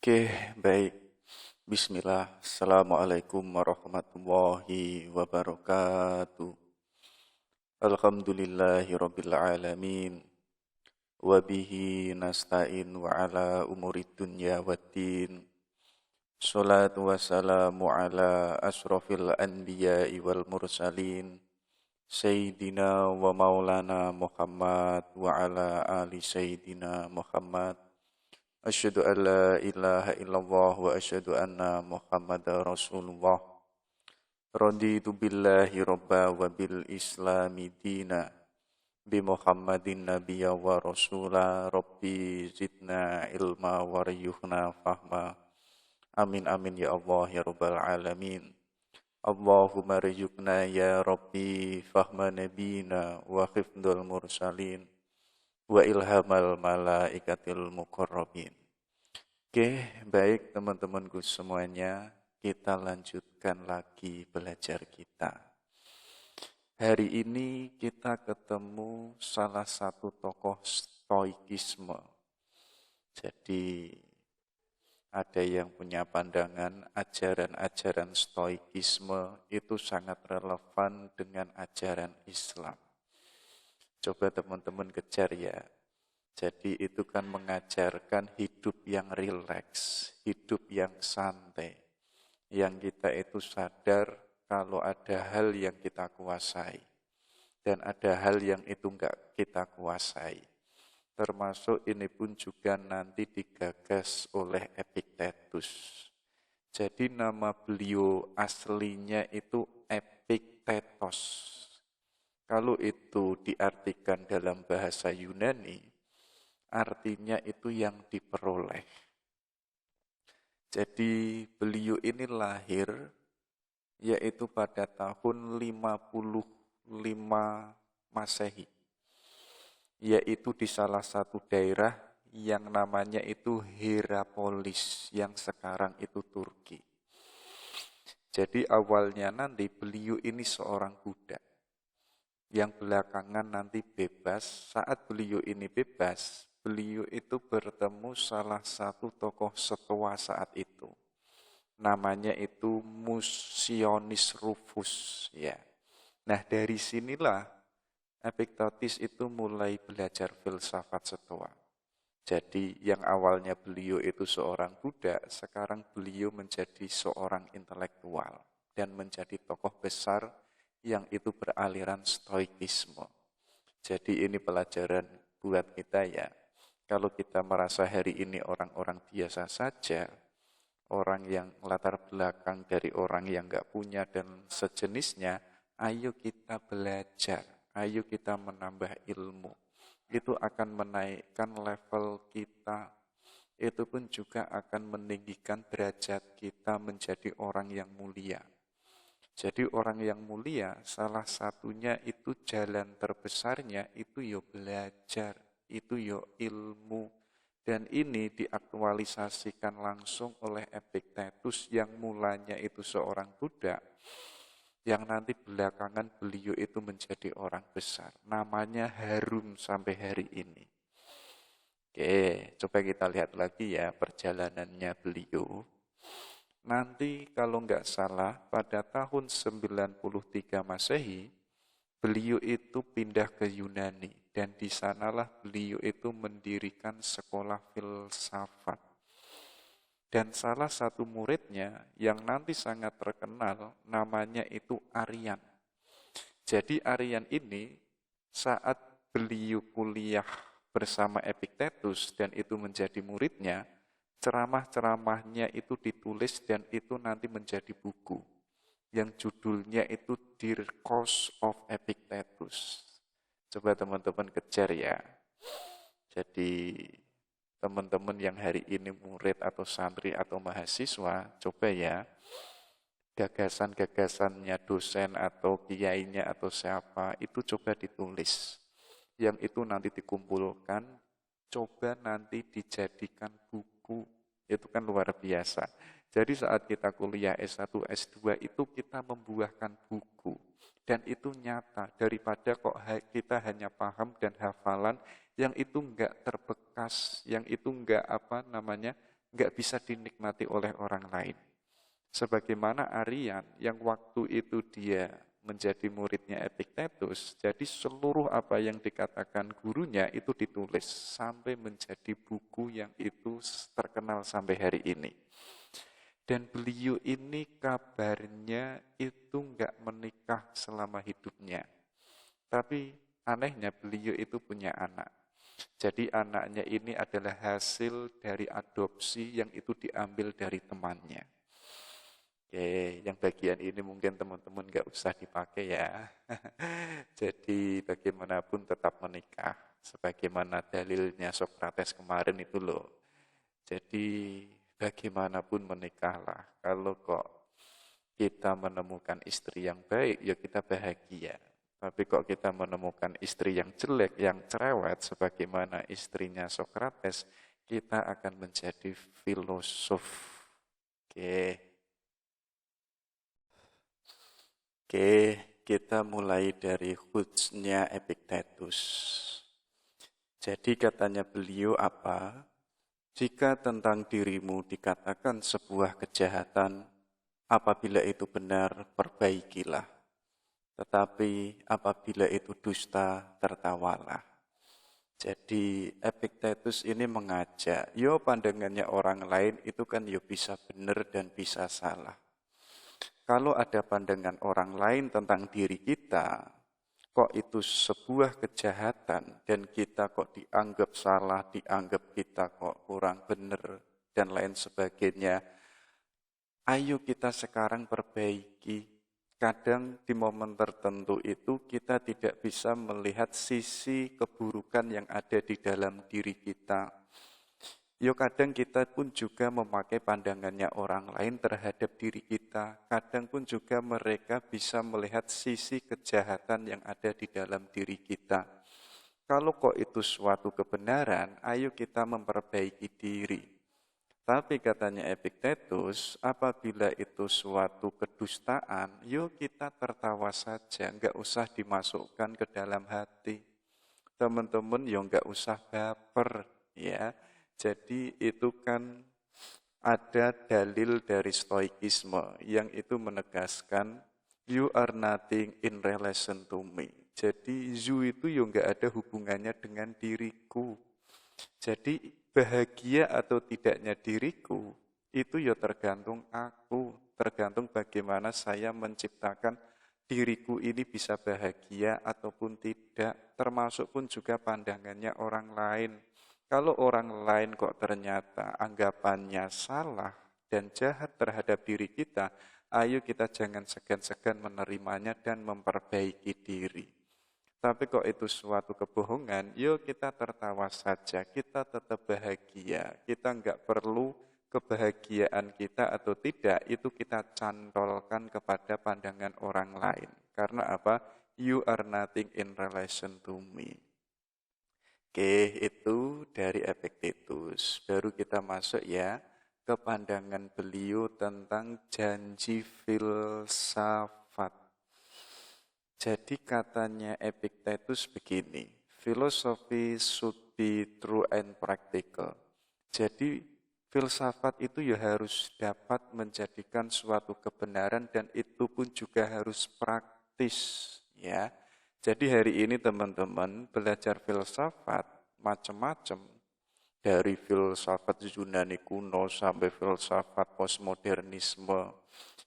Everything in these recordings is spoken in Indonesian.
Oke, baik. Bismillah. Assalamualaikum warahmatullahi wabarakatuh. Alhamdulillahi rabbil alamin. Wabihi nasta'in wa ala umuri dunya waddin. Salatu wassalamu ala asrafil anbiya'i wal mursalin. Sayyidina wa maulana Muhammad wa ala ali Sayyidina Muhammad. Asyhadu an la ilaha illallah wa asyhadu anna Muhammadar Rasulullah. Raditu billahi robba wa bil islami dina. Bi Muhammadin nabiyya wa rasula. Rabbi zidna ilma wariyuhna fahma. Amin amin ya Allah ya rabbal alamin. Allahumma rizukna ya Rabbi fahma nabina wa khifdul mursalin wa ilhamal malaikatil muqarrabin. Oke, baik teman-temanku semuanya, kita lanjutkan lagi belajar kita. Hari ini kita ketemu salah satu tokoh stoikisme. Jadi ada yang punya pandangan ajaran-ajaran stoikisme itu sangat relevan dengan ajaran Islam. Coba teman-teman kejar ya. Jadi itu kan mengajarkan hidup yang rileks, hidup yang santai. Yang kita itu sadar kalau ada hal yang kita kuasai. Dan ada hal yang itu enggak kita kuasai. Termasuk ini pun juga nanti digagas oleh Epictetus. Jadi nama beliau aslinya itu Epictetos. Kalau itu diartikan dalam bahasa Yunani, artinya itu yang diperoleh. Jadi beliau ini lahir yaitu pada tahun 55 Masehi. Yaitu di salah satu daerah yang namanya itu Hierapolis yang sekarang itu Turki. Jadi awalnya nanti beliau ini seorang budak yang belakangan nanti bebas. Saat beliau ini bebas, beliau itu bertemu salah satu tokoh setua saat itu. Namanya itu Musionis Rufus. Ya. Nah dari sinilah Epictetus itu mulai belajar filsafat setua. Jadi yang awalnya beliau itu seorang budak, sekarang beliau menjadi seorang intelektual dan menjadi tokoh besar yang itu beraliran stoikisme. Jadi ini pelajaran buat kita ya. Kalau kita merasa hari ini orang-orang biasa saja, orang yang latar belakang dari orang yang enggak punya dan sejenisnya, ayo kita belajar. Ayo kita menambah ilmu. Itu akan menaikkan level kita. Itu pun juga akan meninggikan derajat kita menjadi orang yang mulia. Jadi orang yang mulia, salah satunya itu jalan terbesarnya itu yo belajar, itu yo ilmu. Dan ini diaktualisasikan langsung oleh Epictetus yang mulanya itu seorang budak. Yang nanti belakangan beliau itu menjadi orang besar. Namanya harum sampai hari ini. Oke, coba kita lihat lagi ya perjalanannya beliau. Nanti kalau nggak salah pada tahun 93 Masehi, beliau itu pindah ke Yunani. Dan di sanalah beliau itu mendirikan sekolah filsafat. Dan salah satu muridnya yang nanti sangat terkenal namanya itu Arian. Jadi Arian ini saat beliau kuliah bersama Epictetus dan itu menjadi muridnya, ceramah-ceramahnya itu ditulis dan itu nanti menjadi buku. Yang judulnya itu Discourse of Epictetus. Coba teman-teman kejar ya. Jadi teman-teman yang hari ini murid atau santri atau mahasiswa, coba ya, gagasan-gagasannya dosen atau kiainya atau siapa, itu coba ditulis. Yang itu nanti dikumpulkan, coba nanti dijadikan buku, itu kan luar biasa. Jadi saat kita kuliah S1, S2 itu kita membuahkan buku. Dan itu nyata, daripada kok kita hanya paham dan hafalan, yang itu enggak terbekas, yang itu enggak nggak bisa dinikmati oleh orang lain. Sebagaimana Aryan yang waktu itu dia menjadi muridnya Epictetus, jadi seluruh apa yang dikatakan gurunya itu ditulis sampai menjadi buku yang itu terkenal sampai hari ini. Dan beliau ini kabarnya itu nggak menikah selama hidupnya. Tapi anehnya beliau itu punya anak. Jadi anaknya ini adalah hasil dari adopsi yang itu diambil dari temannya. Oke, yang bagian ini mungkin teman-teman nggak usah dipakai ya. Jadi bagaimanapun tetap menikah. Sebagaimana dalilnya Sokrates kemarin itu loh. Jadi bagaimanapun menikahlah. Kalau kok kita menemukan istri yang baik, ya kita bahagia. Tapi kok kita menemukan istri yang jelek, yang cerewet, sebagaimana istrinya Sokrates, kita akan menjadi filosof. Oke, kita mulai dari hujnya Epictetus. Jadi katanya beliau apa? Jika tentang dirimu dikatakan sebuah kejahatan, apabila itu benar, perbaikilah. Tetapi apabila itu dusta, tertawalah. Jadi Epictetus ini mengajak, pandangannya orang lain itu kan bisa benar dan bisa salah. Kalau ada pandangan orang lain tentang diri kita, kok itu sebuah kejahatan dan kita kok dianggap salah, dianggap kita kok kurang benar dan lain sebagainya. Ayo kita sekarang perbaiki. Kadang di momen tertentu itu kita tidak bisa melihat sisi keburukan yang ada di dalam diri kita. Kadang kita pun juga memakai pandangannya orang lain terhadap diri kita. Kadang pun juga mereka bisa melihat sisi kejahatan yang ada di dalam diri kita. Kalau kok itu suatu kebenaran, ayo kita memperbaiki diri. Tapi katanya Epictetus, apabila itu suatu kedustaan, kita tertawa saja, enggak usah dimasukkan ke dalam hati. Teman-teman enggak usah baper, ya. Jadi itu kan ada dalil dari stoikisme yang itu menegaskan you are nothing in relation to me. Jadi you itu enggak ada hubungannya dengan diriku. Jadi bahagia atau tidaknya diriku itu tergantung aku, tergantung bagaimana saya menciptakan diriku ini bisa bahagia ataupun tidak, termasuk pun juga pandangannya orang lain. Kalau orang lain kok ternyata anggapannya salah dan jahat terhadap diri kita, ayo kita jangan segan-segan menerimanya dan memperbaiki diri. Tapi kok itu suatu kebohongan, kita tertawa saja, kita tetap bahagia. Kita enggak perlu kebahagiaan kita atau tidak, itu kita cantolkan kepada pandangan orang lain. Karena apa? You are nothing in relation to me. Oke, itu dari Epictetus. Baru kita masuk ya ke pandangan beliau tentang janji filsafat. Jadi katanya Epictetus begini, philosophy should be true and practical. Jadi filsafat itu harus dapat menjadikan suatu kebenaran dan itu pun juga harus praktis, ya. Jadi hari ini teman-teman belajar filsafat macam-macam. Dari filsafat Yunani kuno sampai filsafat postmodernisme.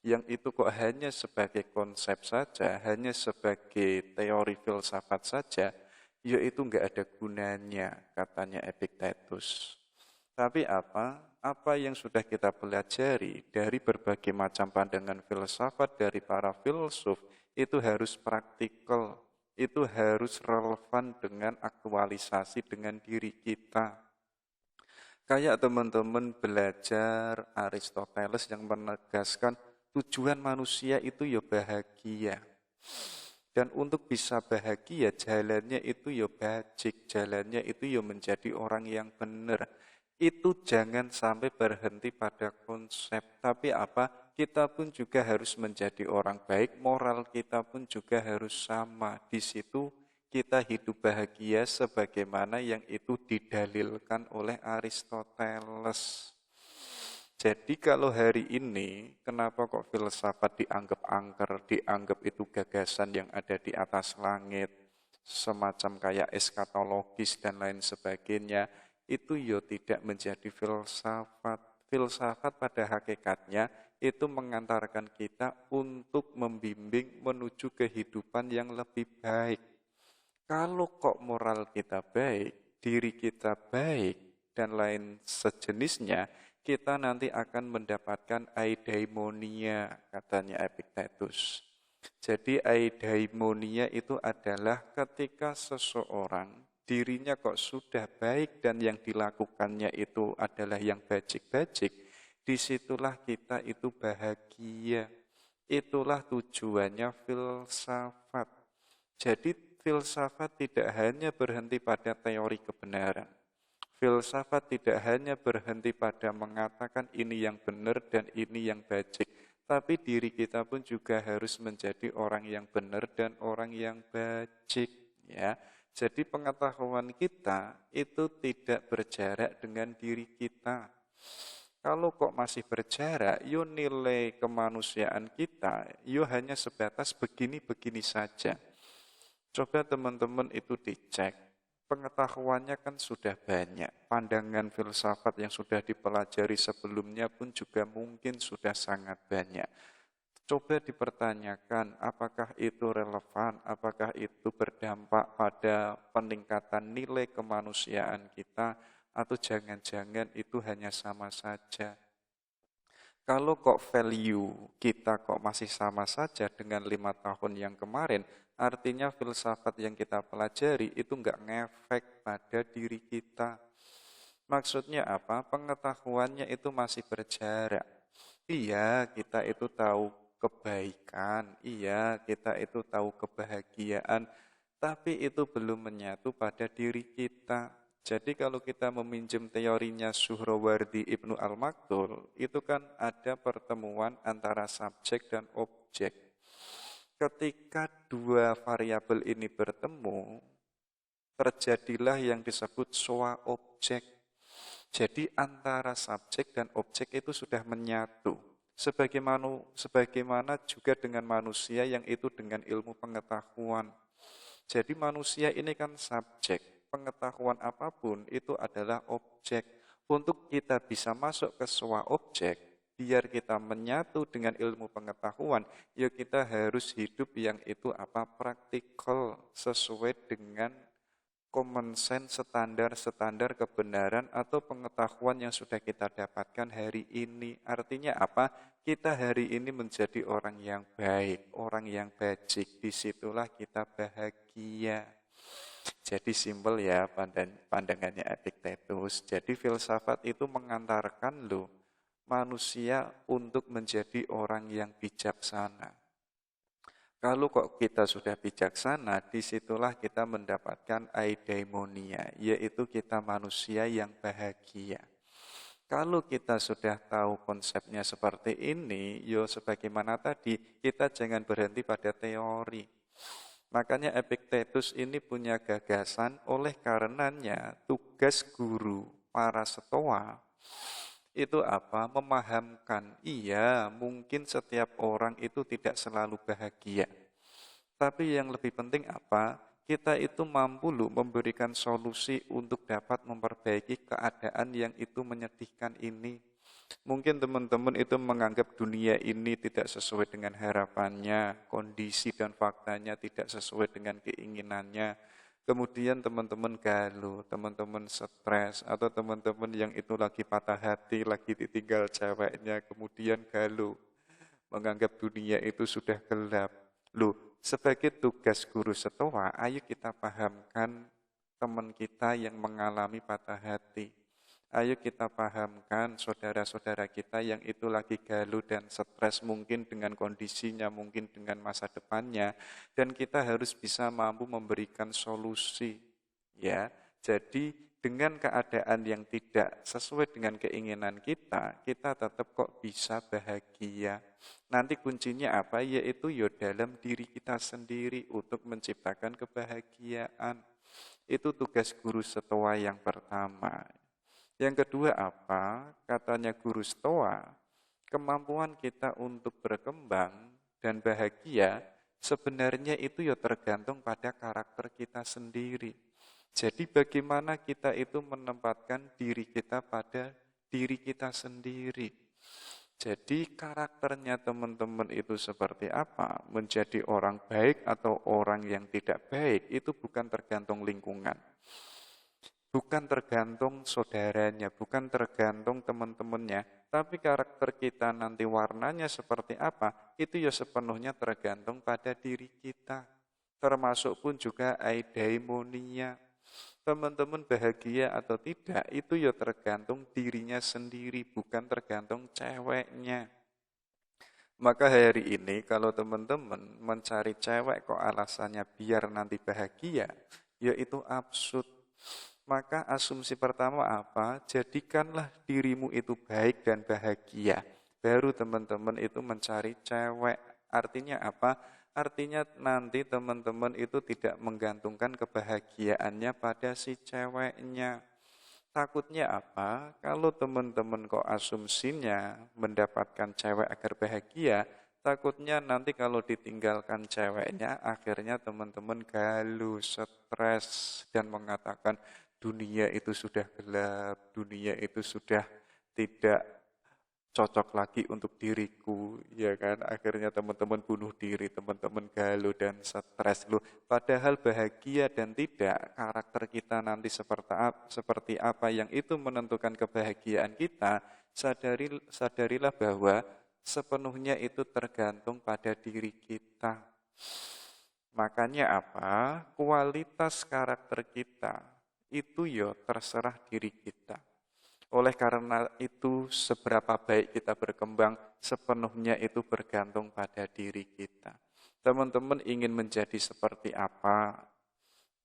Yang itu kok hanya sebagai konsep saja, hanya sebagai teori filsafat saja, itu enggak ada gunanya, katanya Epictetus. Tapi apa yang sudah kita pelajari dari berbagai macam pandangan filsafat dari para filsuf, itu harus praktikal. Itu harus relevan dengan aktualisasi dengan diri kita. Kayak teman-teman belajar Aristoteles yang menegaskan tujuan manusia itu bahagia. Dan untuk bisa bahagia jalannya itu bajik, jalannya itu menjadi orang yang benar. Itu jangan sampai berhenti pada konsep, tapi kita pun juga harus menjadi orang baik, moral kita pun juga harus sama. Di situ kita hidup bahagia sebagaimana yang itu didalilkan oleh Aristoteles. Jadi kalau hari ini, kenapa kok filsafat dianggap angker, dianggap itu gagasan yang ada di atas langit, semacam kayak eskatologis dan lain sebagainya, itu ya tidak menjadi filsafat. Filsafat pada hakikatnya itu mengantarkan kita untuk membimbing menuju kehidupan yang lebih baik. Kalau kok moral kita baik, diri kita baik, dan lain sejenisnya, kita nanti akan mendapatkan eudaimonia, katanya Epictetus. Jadi eudaimonia itu adalah ketika seseorang dirinya kok sudah baik dan yang dilakukannya itu adalah yang bajik-bajik, disitulah kita itu bahagia. Itulah tujuannya filsafat. Jadi filsafat tidak hanya berhenti pada teori kebenaran. Filsafat tidak hanya berhenti pada mengatakan ini yang benar dan ini yang bajik, tapi diri kita pun juga harus menjadi orang yang benar dan orang yang bajik, ya. Jadi pengetahuan kita itu tidak berjarak dengan diri kita. Kalau kok masih berjarak, yo nilai kemanusiaan kita, yo hanya sebatas begini-begini saja. Coba teman-teman itu dicek. Pengetahuannya kan sudah banyak, pandangan filsafat yang sudah dipelajari sebelumnya pun juga mungkin sudah sangat banyak. Coba dipertanyakan apakah itu relevan, apakah itu berdampak pada peningkatan nilai kemanusiaan kita, atau jangan-jangan itu hanya sama saja. Kalau kok value kita kok masih sama saja dengan 5 tahun yang kemarin, artinya filsafat yang kita pelajari itu enggak ngefek pada diri kita. Maksudnya apa? Pengetahuannya itu masih berjarak. Iya, kita itu tahu kebaikan. Iya, kita itu tahu kebahagiaan. Tapi itu belum menyatu pada diri kita. Jadi kalau kita meminjam teorinya Suhrawardi Ibnu Al-Maktul, itu kan ada pertemuan antara subjek dan objek. Ketika dua variabel ini bertemu, terjadilah yang disebut soa objek. Jadi antara subjek dan objek itu sudah menyatu. Sebagaimana juga dengan manusia yang itu dengan ilmu pengetahuan. Jadi manusia ini kan subjek. Pengetahuan apapun itu adalah objek. Untuk kita bisa masuk ke sebuah objek, biar kita menyatu dengan ilmu pengetahuan, ya kita harus hidup yang itu praktikal, sesuai dengan common sense, standar kebenaran atau pengetahuan yang sudah kita dapatkan hari ini. Artinya apa? Kita hari ini menjadi orang yang baik, orang yang bajik. Disitulah kita bahagia. Jadi simpel ya pandangannya Epictetus. Jadi filsafat itu mengantarkan manusia untuk menjadi orang yang bijaksana. Kalau kok kita sudah bijaksana, disitulah kita mendapatkan eudaimonia, yaitu kita manusia yang bahagia. Kalau kita sudah tahu konsepnya seperti ini, sebagaimana tadi, kita jangan berhenti pada teori. Makanya Epictetus ini punya gagasan, oleh karenanya tugas guru para stoa itu apa? Memahamkan, iya mungkin setiap orang itu tidak selalu bahagia. Tapi yang lebih penting apa? Kita itu mampu memberikan solusi untuk dapat memperbaiki keadaan yang itu menyedihkan ini. Mungkin teman-teman itu menganggap dunia ini tidak sesuai dengan harapannya, kondisi dan faktanya tidak sesuai dengan keinginannya. Kemudian teman-teman galau, teman-teman stres, atau teman-teman yang itu lagi patah hati, lagi ditinggal ceweknya, kemudian galau, menganggap dunia itu sudah gelap. Sebagai tugas guru stoa, ayo kita pahamkan teman kita yang mengalami patah hati. Ayo kita pahamkan saudara-saudara kita yang itu lagi galau dan stres, mungkin dengan kondisinya, mungkin dengan masa depannya, dan kita harus bisa mampu memberikan solusi. Ya, jadi dengan keadaan yang tidak sesuai dengan keinginan kita tetap kok bisa bahagia. Nanti kuncinya apa? Yaitu dalam diri kita sendiri untuk menciptakan kebahagiaan. Itu tugas guru stoa yang pertama. Yang kedua apa? Katanya guru Stoa, kemampuan kita untuk berkembang dan bahagia sebenarnya itu ya tergantung pada karakter kita sendiri. Jadi bagaimana kita itu menempatkan diri kita pada diri kita sendiri. Jadi karakternya teman-teman itu seperti apa? Menjadi orang baik atau orang yang tidak baik itu bukan tergantung lingkungan. Bukan tergantung saudaranya, bukan tergantung teman-temannya, tapi karakter kita nanti warnanya seperti apa, itu ya sepenuhnya tergantung pada diri kita. Termasuk pun juga eudaimonia. Teman-teman bahagia atau tidak, itu ya tergantung dirinya sendiri, bukan tergantung ceweknya. Maka hari ini kalau teman-teman mencari cewek kok alasannya biar nanti bahagia, ya itu absurd. Maka asumsi pertama apa? Jadikanlah dirimu itu baik dan bahagia. Baru teman-teman itu mencari cewek. Artinya apa? Artinya nanti teman-teman itu tidak menggantungkan kebahagiaannya pada si ceweknya. Takutnya apa? Kalau teman-teman kok asumsinya mendapatkan cewek agar bahagia, takutnya nanti kalau ditinggalkan ceweknya, akhirnya teman-teman galau, stres, dan mengatakan dunia itu sudah gelap, dunia itu sudah tidak cocok lagi untuk diriku, ya kan? Akhirnya teman-teman bunuh diri, teman-teman galau dan stres loh. Padahal bahagia dan tidak, karakter kita nanti seperti apa yang itu menentukan kebahagiaan kita, sadarilah bahwa sepenuhnya itu tergantung pada diri kita. Makanya apa? Kualitas karakter kita itu ya terserah diri kita. Oleh karena itu, seberapa baik kita berkembang, sepenuhnya itu bergantung pada diri kita. Teman-teman ingin menjadi seperti apa?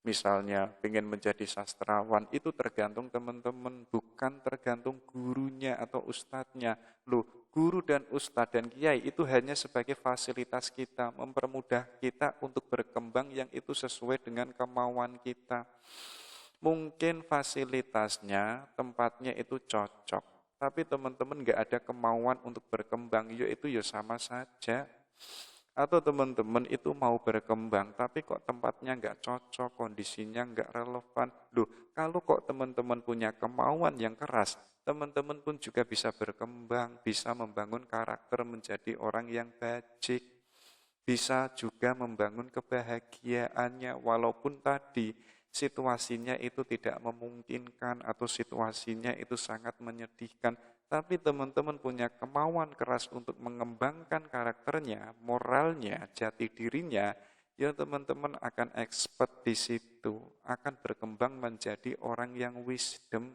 Misalnya, ingin menjadi sastrawan, itu tergantung teman-teman, bukan tergantung gurunya atau ustadznya. Loh, guru dan ustadz dan kiai itu hanya sebagai fasilitas kita, mempermudah kita untuk berkembang yang itu sesuai dengan kemauan kita. Mungkin fasilitasnya, tempatnya itu cocok, tapi teman-teman nggak ada kemauan untuk berkembang, itu ya sama saja. Atau teman-teman itu mau berkembang, tapi kok tempatnya nggak cocok, kondisinya nggak relevan. Loh, kalau kok teman-teman punya kemauan yang keras, teman-teman pun juga bisa berkembang, bisa membangun karakter menjadi orang yang bajik, bisa juga membangun kebahagiaannya, walaupun tadi situasinya itu tidak memungkinkan atau situasinya itu sangat menyedihkan. Tapi teman-teman punya kemauan keras untuk mengembangkan karakternya, moralnya, jati dirinya, ya teman-teman akan expert di situ, akan berkembang menjadi orang yang wisdom.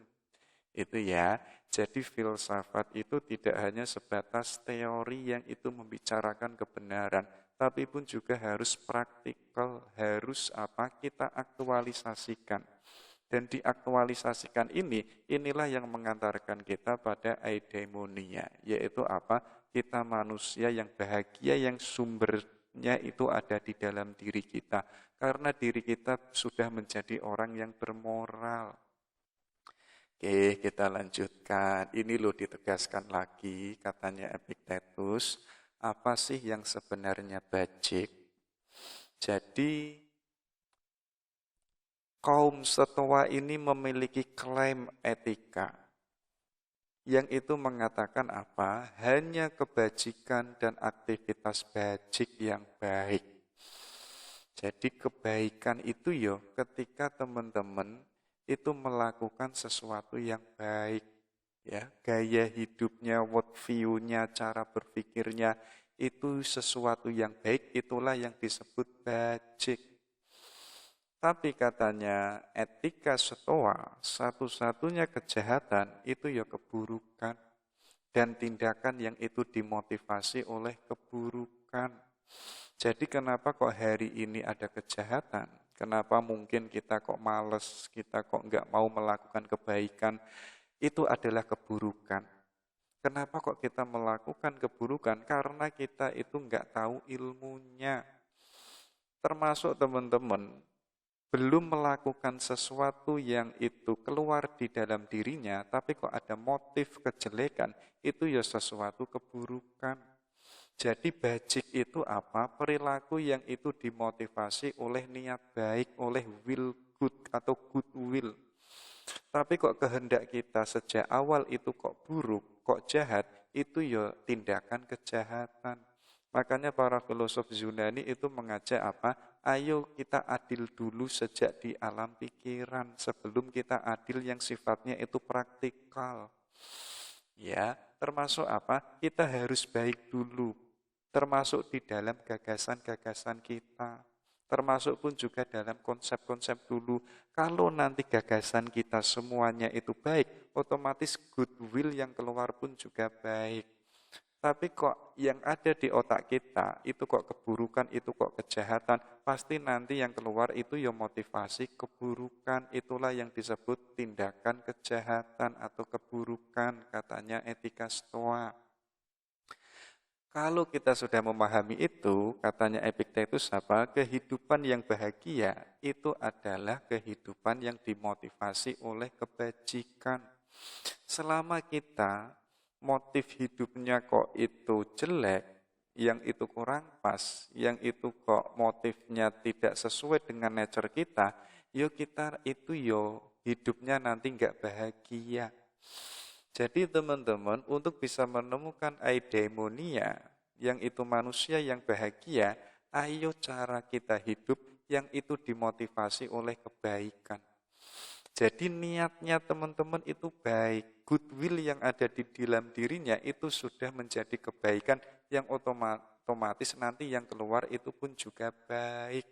Itu ya, jadi filsafat itu tidak hanya sebatas teori yang itu membicarakan kebenaran, tapi pun juga harus praktikal, harus apa kita aktualisasikan. Dan diaktualisasikan inilah yang mengantarkan kita pada eudaimonia, yaitu apa? Kita manusia yang bahagia, yang sumbernya itu ada di dalam diri kita. Karena diri kita sudah menjadi orang yang bermoral. Oke, kita lanjutkan. Ini loh ditegaskan lagi, katanya Epictetus. Apa sih yang sebenarnya bajik? Jadi, kaum Stoa ini memiliki klaim etika yang itu mengatakan apa? Hanya kebajikan dan aktivitas bajik yang baik. Jadi kebaikan itu ya ketika teman-teman itu melakukan sesuatu yang baik. Ya, gaya hidupnya, worldview-nya, cara berpikirnya itu sesuatu yang baik, itulah yang disebut bajik. Tapi katanya etika Stoa, satu-satunya kejahatan itu ya keburukan. Dan tindakan yang itu dimotivasi oleh keburukan. Jadi kenapa kok hari ini ada kejahatan? Kenapa mungkin kita kok males, kita kok nggak mau melakukan kebaikan? Itu adalah keburukan. Kenapa kok kita melakukan keburukan? Karena kita itu nggak tahu ilmunya. Termasuk teman-teman, belum melakukan sesuatu yang itu keluar di dalam dirinya, tapi kok ada motif kejelekan, itu ya sesuatu keburukan. Jadi bajik itu apa? Perilaku yang itu dimotivasi oleh niat baik, oleh will good atau goodwill. Tapi kok kehendak kita sejak awal itu kok buruk, kok jahat, itu ya tindakan kejahatan. Makanya para filosof Yunani itu mengajak apa? Ayo kita adil dulu sejak di alam pikiran sebelum kita adil yang sifatnya itu praktikal. Ya, termasuk apa? Kita harus baik dulu. Termasuk di dalam gagasan-gagasan kita. Termasuk pun juga dalam konsep-konsep dulu. Kalau nanti gagasan kita semuanya itu baik, otomatis goodwill yang keluar pun juga baik. Tapi kok yang ada di otak kita, itu kok keburukan, itu kok kejahatan, pasti nanti yang keluar itu ya motivasi keburukan. Itulah yang disebut tindakan kejahatan atau keburukan, katanya etika Stoa. Kalau kita sudah memahami itu, katanya Epictetus apa? Kehidupan yang bahagia itu adalah kehidupan yang dimotivasi oleh kebajikan. Selama kita motif hidupnya kok itu jelek, yang itu kurang pas, yang itu kok motifnya tidak sesuai dengan nature kita, kita itu hidupnya nanti nggak bahagia. Jadi teman-teman untuk bisa menemukan eudaimonia, yang itu manusia yang bahagia, ayo cara kita hidup yang itu dimotivasi oleh kebaikan. Jadi niatnya teman-teman itu baik, goodwill yang ada di dalam dirinya itu sudah menjadi kebaikan yang otomatis nanti yang keluar itu pun juga baik.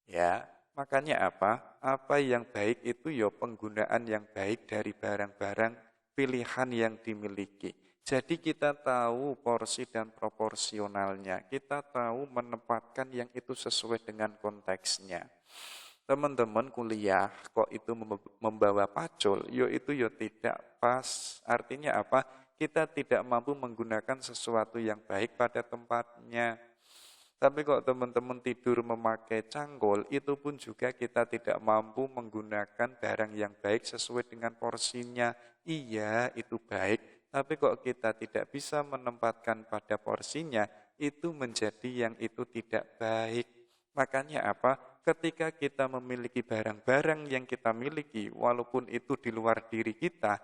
Ya, makanya apa? Apa yang baik itu penggunaan yang baik dari barang-barang pilihan yang dimiliki. Jadi kita tahu porsi dan proporsionalnya, kita tahu menempatkan yang itu sesuai dengan konteksnya. Teman-teman kuliah kok itu membawa pacul, itu tidak pas. Artinya apa? Kita tidak mampu menggunakan sesuatu yang baik pada tempatnya. Tapi kok teman-teman tidur memakai cangkul, itu pun juga kita tidak mampu menggunakan barang yang baik sesuai dengan porsinya. Iya, itu baik. Tapi kok kita tidak bisa menempatkan pada porsinya, itu menjadi yang itu tidak baik. Makanya apa? Ketika kita memiliki barang-barang yang kita miliki, walaupun itu di luar diri kita,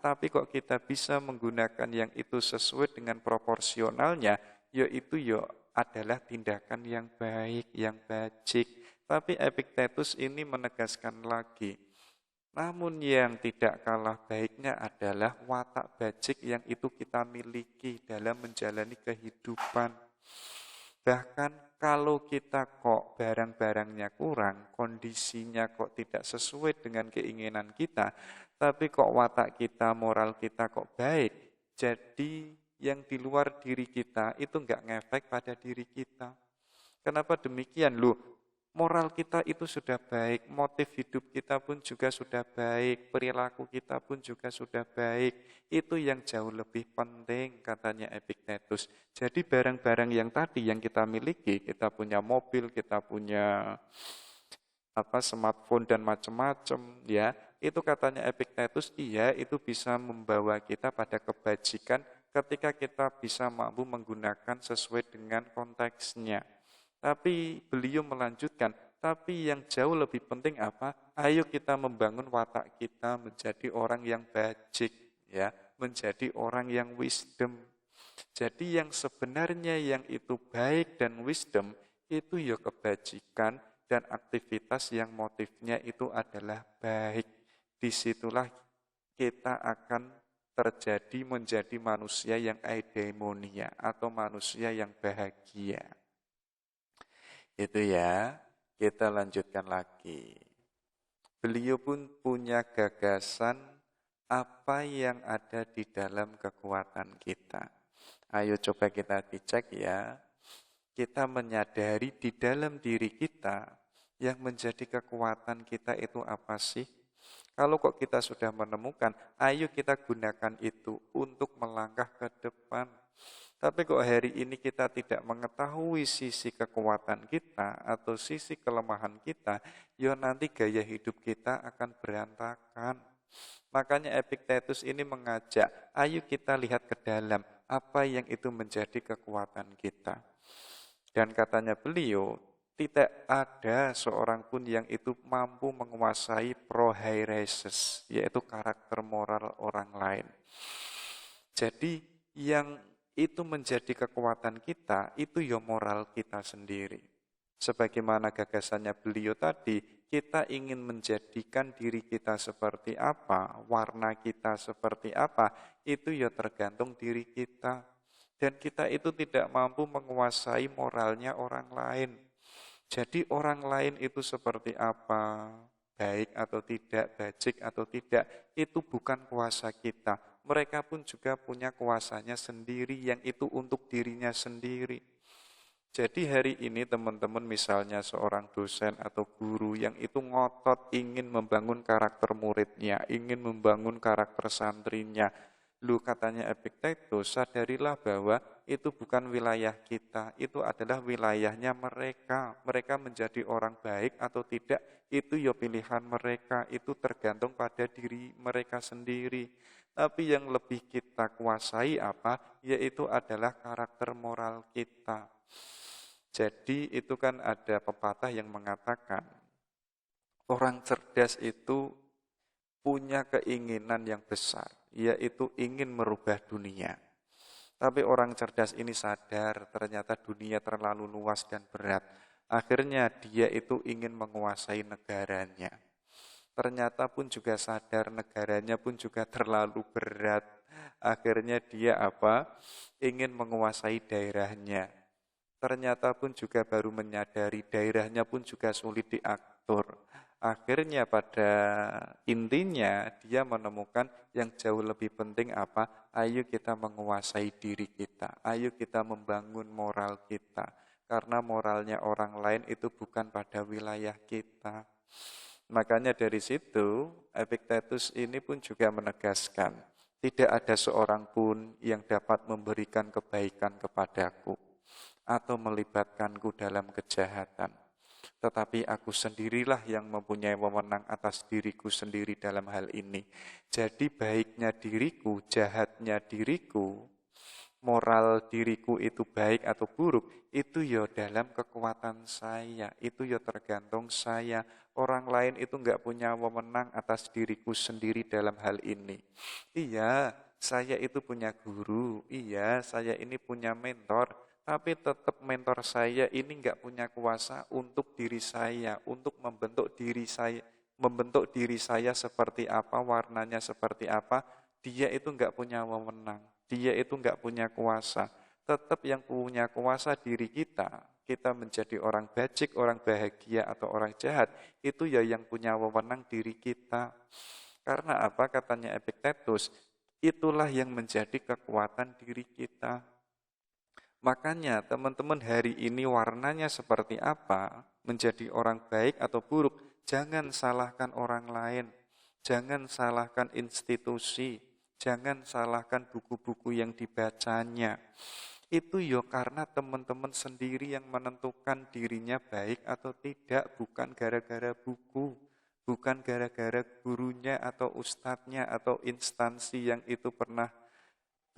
tapi kok kita bisa menggunakan yang itu sesuai dengan proporsionalnya, itu adalah tindakan yang baik, yang bajik. Tapi Epictetus ini menegaskan lagi, namun yang tidak kalah baiknya adalah watak bajik yang itu kita miliki dalam menjalani kehidupan. Bahkan kalau kita kok barang-barangnya kurang, kondisinya kok tidak sesuai dengan keinginan kita, tapi kok watak kita, moral kita kok baik, jadi yang di luar diri kita itu enggak ngefek pada diri kita. Kenapa demikian? Moral kita itu sudah baik, motif hidup kita pun juga sudah baik, perilaku kita pun juga sudah baik. Itu yang jauh lebih penting, katanya Epictetus. Jadi barang-barang yang tadi yang kita miliki, kita punya mobil, kita punya smartphone dan macam-macam, itu katanya Epictetus, itu bisa membawa kita pada kebajikan ketika kita bisa mampu menggunakan sesuai dengan konteksnya. Tapi beliau melanjutkan, tapi yang jauh lebih penting apa? Ayo kita membangun watak kita menjadi orang yang bajik, menjadi orang yang wisdom. Jadi yang sebenarnya yang itu baik dan wisdom, itu kebajikan dan aktivitas yang motifnya itu adalah baik. Disitulah kita akan terjadi menjadi manusia yang eudaimonia atau manusia yang bahagia. Itu kita lanjutkan lagi. Beliau pun punya gagasan apa yang ada di dalam kekuatan kita. Ayo coba kita dicek Kita menyadari di dalam diri kita yang menjadi kekuatan kita itu apa sih? Kalau kok kita sudah menemukan, ayo kita gunakan itu untuk melangkah ke depan. Tapi kok hari ini kita tidak mengetahui sisi kekuatan kita atau sisi kelemahan kita, ya nanti gaya hidup kita akan berantakan. Makanya Epictetus ini mengajak, ayo kita lihat ke dalam apa yang itu menjadi kekuatan kita. Dan katanya beliau, tidak ada seorang pun yang itu mampu menguasai prohairesis, yaitu karakter moral orang lain. Jadi yang itu menjadi kekuatan kita, itu ya moral kita sendiri. Sebagaimana gagasannya beliau tadi, kita ingin menjadikan diri kita seperti apa, warna kita seperti apa, itu ya tergantung diri kita. Dan kita itu tidak mampu menguasai moralnya orang lain. Jadi orang lain itu seperti apa, baik atau tidak, bajik atau tidak, itu bukan kuasa kita. Mereka pun juga punya kuasanya sendiri yang itu untuk dirinya sendiri. Jadi hari ini teman-teman misalnya seorang dosen atau guru yang itu ngotot ingin membangun karakter muridnya, ingin membangun karakter santrinya. Lu katanya Epictetus, sadarilah bahwa itu bukan wilayah kita, itu adalah wilayahnya mereka. Mereka menjadi orang baik atau tidak, itu ya pilihan mereka, itu tergantung pada diri mereka sendiri. Tapi yang lebih kita kuasai apa? Yaitu adalah karakter moral kita. Jadi itu kan ada pepatah yang mengatakan, orang cerdas itu punya keinginan yang besar, yaitu ingin merubah dunia. Tapi orang cerdas ini sadar ternyata dunia terlalu luas dan berat. Akhirnya dia itu ingin menguasai negaranya. Ternyata pun juga sadar negaranya pun juga terlalu berat. Akhirnya dia ingin menguasai daerahnya. Ternyata pun juga baru menyadari daerahnya pun juga sulit diatur. Akhirnya pada intinya dia menemukan yang jauh lebih penting apa? Ayo kita menguasai diri kita. Ayo kita membangun moral kita. Karena moralnya orang lain itu bukan pada wilayah kita. Makanya dari situ Epictetus ini pun juga menegaskan, tidak ada seorang pun yang dapat memberikan kebaikan kepadaku atau melibatkanku dalam kejahatan. Tetapi aku sendirilah yang mempunyai wewenang atas diriku sendiri dalam hal ini. Jadi baiknya diriku, jahatnya diriku, moral diriku itu baik atau buruk, itu ya dalam kekuatan saya, itu ya tergantung saya. Orang lain itu enggak punya wewenang atas diriku sendiri dalam hal ini. Iya, saya itu punya guru, iya, saya ini punya mentor, tapi tetap mentor saya ini enggak punya kuasa untuk diri saya, untuk membentuk diri saya seperti apa, warnanya seperti apa, dia itu enggak punya wewenang, dia itu enggak punya kuasa. Tetap yang punya kuasa diri kita menjadi orang bajik, orang bahagia atau orang jahat, itu ya yang punya wewenang diri kita. Karena apa katanya Epictetus, itulah yang menjadi kekuatan diri kita. Makanya teman-teman hari ini warnanya seperti apa, menjadi orang baik atau buruk, jangan salahkan orang lain, jangan salahkan institusi, jangan salahkan buku-buku yang dibacanya. Itu ya karena teman-teman sendiri yang menentukan dirinya baik atau tidak, bukan gara-gara buku, bukan gara-gara gurunya atau ustadznya atau instansi yang itu pernah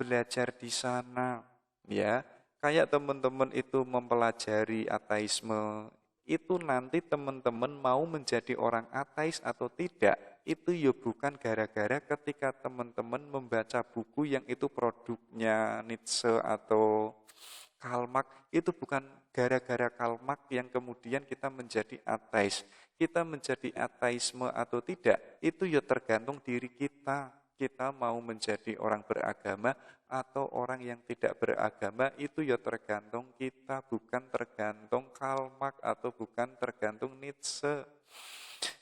belajar di sana, ya. Kayak teman-teman itu mempelajari ateisme, itu nanti teman-teman mau menjadi orang ateis atau tidak, itu ya bukan gara-gara ketika teman-teman membaca buku yang itu produknya Nietzsche atau Karl Marx, itu bukan gara-gara Karl Marx yang kemudian kita menjadi ateis. Kita menjadi ateisme atau tidak, itu ya tergantung diri kita. Kita mau menjadi orang beragama atau orang yang tidak beragama, itu ya tergantung kita, bukan tergantung Karl Marx atau bukan tergantung Nietzsche.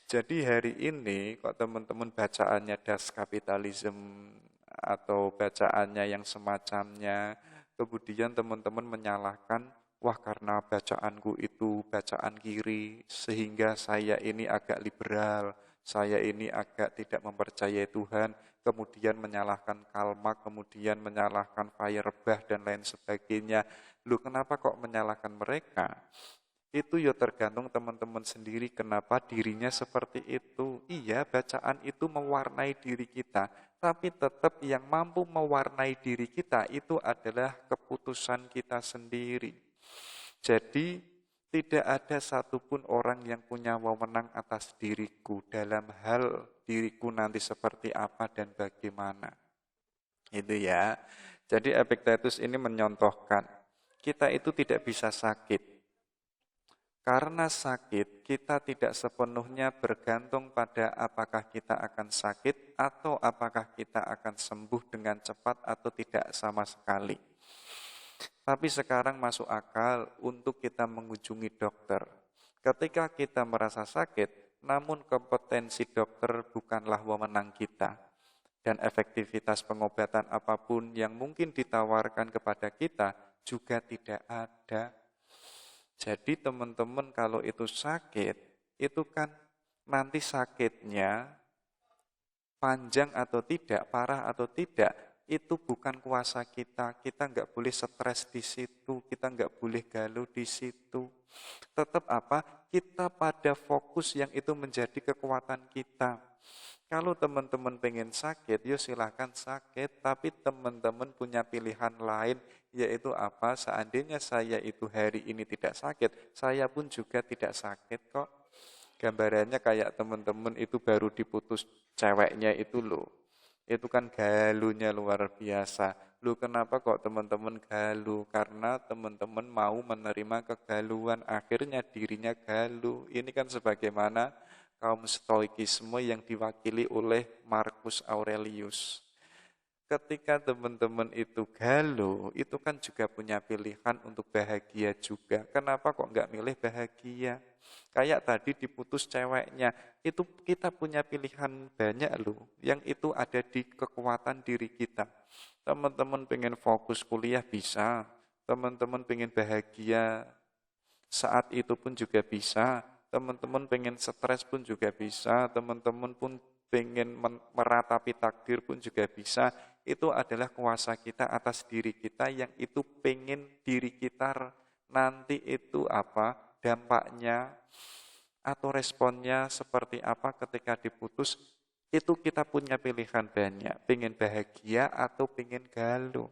Jadi hari ini kok teman-teman bacaannya Das Kapitalisme atau bacaannya yang semacamnya, kemudian teman-teman menyalahkan, wah karena bacaanku itu bacaan kiri sehingga saya ini agak liberal, saya ini agak tidak mempercayai Tuhan, kemudian menyalahkan Kalma, kemudian menyalahkan Feuerbach dan lain sebagainya. Lu kenapa kok menyalahkan mereka? Itu ya tergantung teman-teman sendiri kenapa dirinya seperti itu. Iya, bacaan itu mewarnai diri kita, tapi tetap yang mampu mewarnai diri kita itu adalah keputusan kita sendiri. Jadi tidak ada satupun orang yang punya wewenang atas diriku dalam hal diriku nanti seperti apa dan bagaimana. Itu ya. Jadi Epictetus ini menyontohkan, kita itu tidak bisa sakit. Karena sakit, kita tidak sepenuhnya bergantung pada apakah kita akan sakit atau apakah kita akan sembuh dengan cepat atau tidak sama sekali. Tapi sekarang masuk akal untuk kita mengunjungi dokter. Ketika kita merasa sakit, namun kompetensi dokter bukanlah wewenang kita. Dan efektivitas pengobatan apapun yang mungkin ditawarkan kepada kita juga tidak ada. Jadi teman-teman kalau itu sakit, itu kan nanti sakitnya panjang atau tidak, parah atau tidak, itu bukan kuasa kita. Kita nggak boleh stres di situ, kita nggak boleh galau di situ. Tetap apa? Kita pada fokus yang itu menjadi kekuatan kita. Kalau teman-teman pengen sakit, ya silahkan sakit, tapi teman-teman punya pilihan lain, yaitu apa? Seandainya saya itu hari ini tidak sakit, saya pun juga tidak sakit kok. Gambarannya kayak teman-teman itu baru diputus ceweknya itu loh. Itu kan galunya luar biasa. Lu kenapa kok teman-teman galu? Karena teman-teman mau menerima kegaluan, akhirnya dirinya galu. Ini kan sebagaimana kaum Stoikisme yang diwakili oleh Marcus Aurelius. Ketika teman-teman itu galau, itu kan juga punya pilihan untuk bahagia juga. Kenapa kok nggak milih bahagia? Kayak tadi diputus ceweknya, itu kita punya pilihan banyak loh, yang itu ada di kekuatan diri kita. Teman-teman pengen fokus kuliah bisa, teman-teman pengen bahagia saat itu pun juga bisa, teman-teman pengen stres pun juga bisa, teman-teman pun pengen meratapi takdir pun juga bisa. Itu adalah kuasa kita atas diri kita yang itu pengen diri kita nanti itu apa, dampaknya atau responnya seperti apa ketika diputus. Itu kita punya pilihan banyak, pengen bahagia atau pengen galau.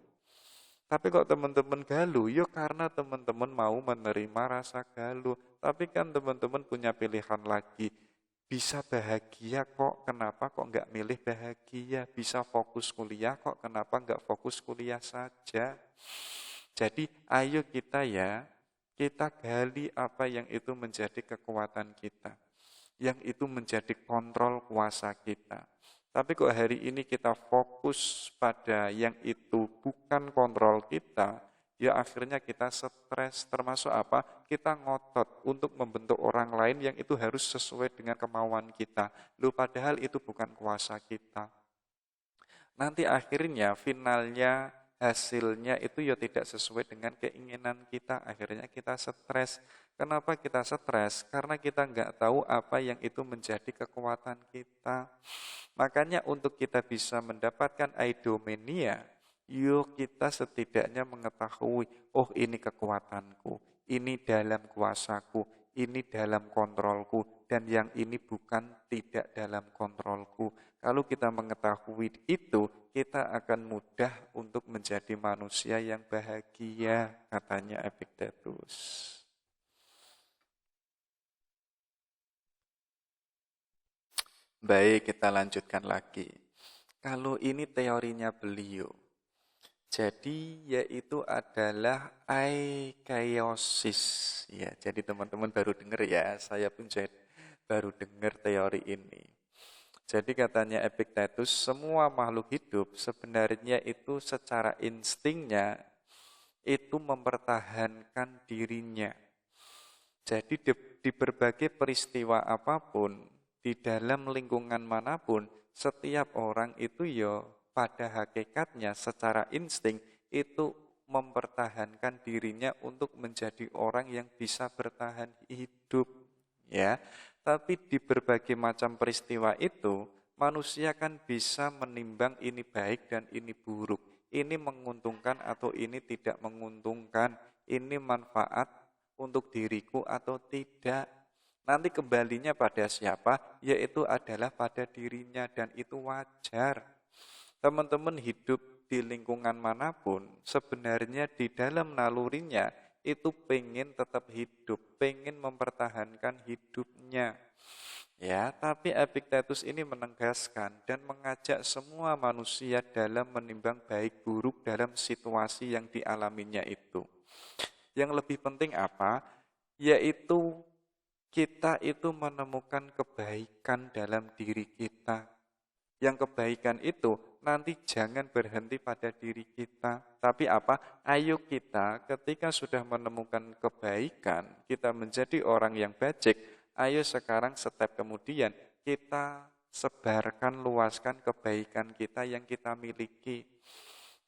Tapi kok teman-teman galau, ya karena teman-teman mau menerima rasa galau. Tapi kan teman-teman punya pilihan lagi. Bisa bahagia kok, kenapa kok enggak milih bahagia? Bisa fokus kuliah kok, kenapa enggak fokus kuliah saja? Jadi ayo kita ya, kita gali apa yang itu menjadi kekuatan kita. Yang itu menjadi kontrol kuasa kita. Tapi kok hari ini kita fokus pada yang itu bukan kontrol kita, ya akhirnya kita stres, termasuk apa? Kita ngotot untuk membentuk orang lain yang itu harus sesuai dengan kemauan kita. Loh padahal itu bukan kuasa kita. Nanti akhirnya, finalnya, hasilnya itu ya tidak sesuai dengan keinginan kita. Akhirnya kita stres. Kenapa kita stres? Karena kita nggak tahu apa yang itu menjadi kekuatan kita. Makanya untuk kita bisa mendapatkan eudaimonia, yuk kita setidaknya mengetahui, oh ini kekuatanku, ini dalam kuasaku, ini dalam kontrolku, dan yang ini bukan tidak dalam kontrolku. Kalau kita mengetahui itu, kita akan mudah untuk menjadi manusia yang bahagia, katanya Epictetus. Baik, kita lanjutkan lagi. Kalau ini teorinya beliau. Jadi yaitu adalah aikaiosis. Ya, jadi teman-teman baru dengar ya, saya pun baru dengar teori ini. Jadi katanya Epictetus, semua makhluk hidup sebenarnya itu secara instingnya itu mempertahankan dirinya. Jadi di berbagai peristiwa apapun, di dalam lingkungan manapun, setiap orang itu ya pada hakikatnya secara insting itu mempertahankan dirinya untuk menjadi orang yang bisa bertahan hidup. ya. Tapi di berbagai macam peristiwa itu, manusia kan bisa menimbang ini baik dan ini buruk. Ini menguntungkan atau ini tidak menguntungkan. Ini manfaat untuk diriku atau tidak. Nanti kembalinya pada siapa? Yaitu adalah pada dirinya dan itu wajar. Teman-teman hidup di lingkungan manapun, sebenarnya di dalam nalurinya itu pengen tetap hidup, pengen mempertahankan hidupnya. Ya, tapi Epictetus ini menegaskan dan mengajak semua manusia dalam menimbang baik buruk dalam situasi yang dialaminya itu. Yang lebih penting apa? Yaitu kita itu menemukan kebaikan dalam diri kita. Yang kebaikan itu nanti jangan berhenti pada diri kita. Tapi apa? Ayo kita ketika sudah menemukan kebaikan, kita menjadi orang yang bajik, ayo sekarang step kemudian kita sebarkan, luaskan kebaikan kita yang kita miliki.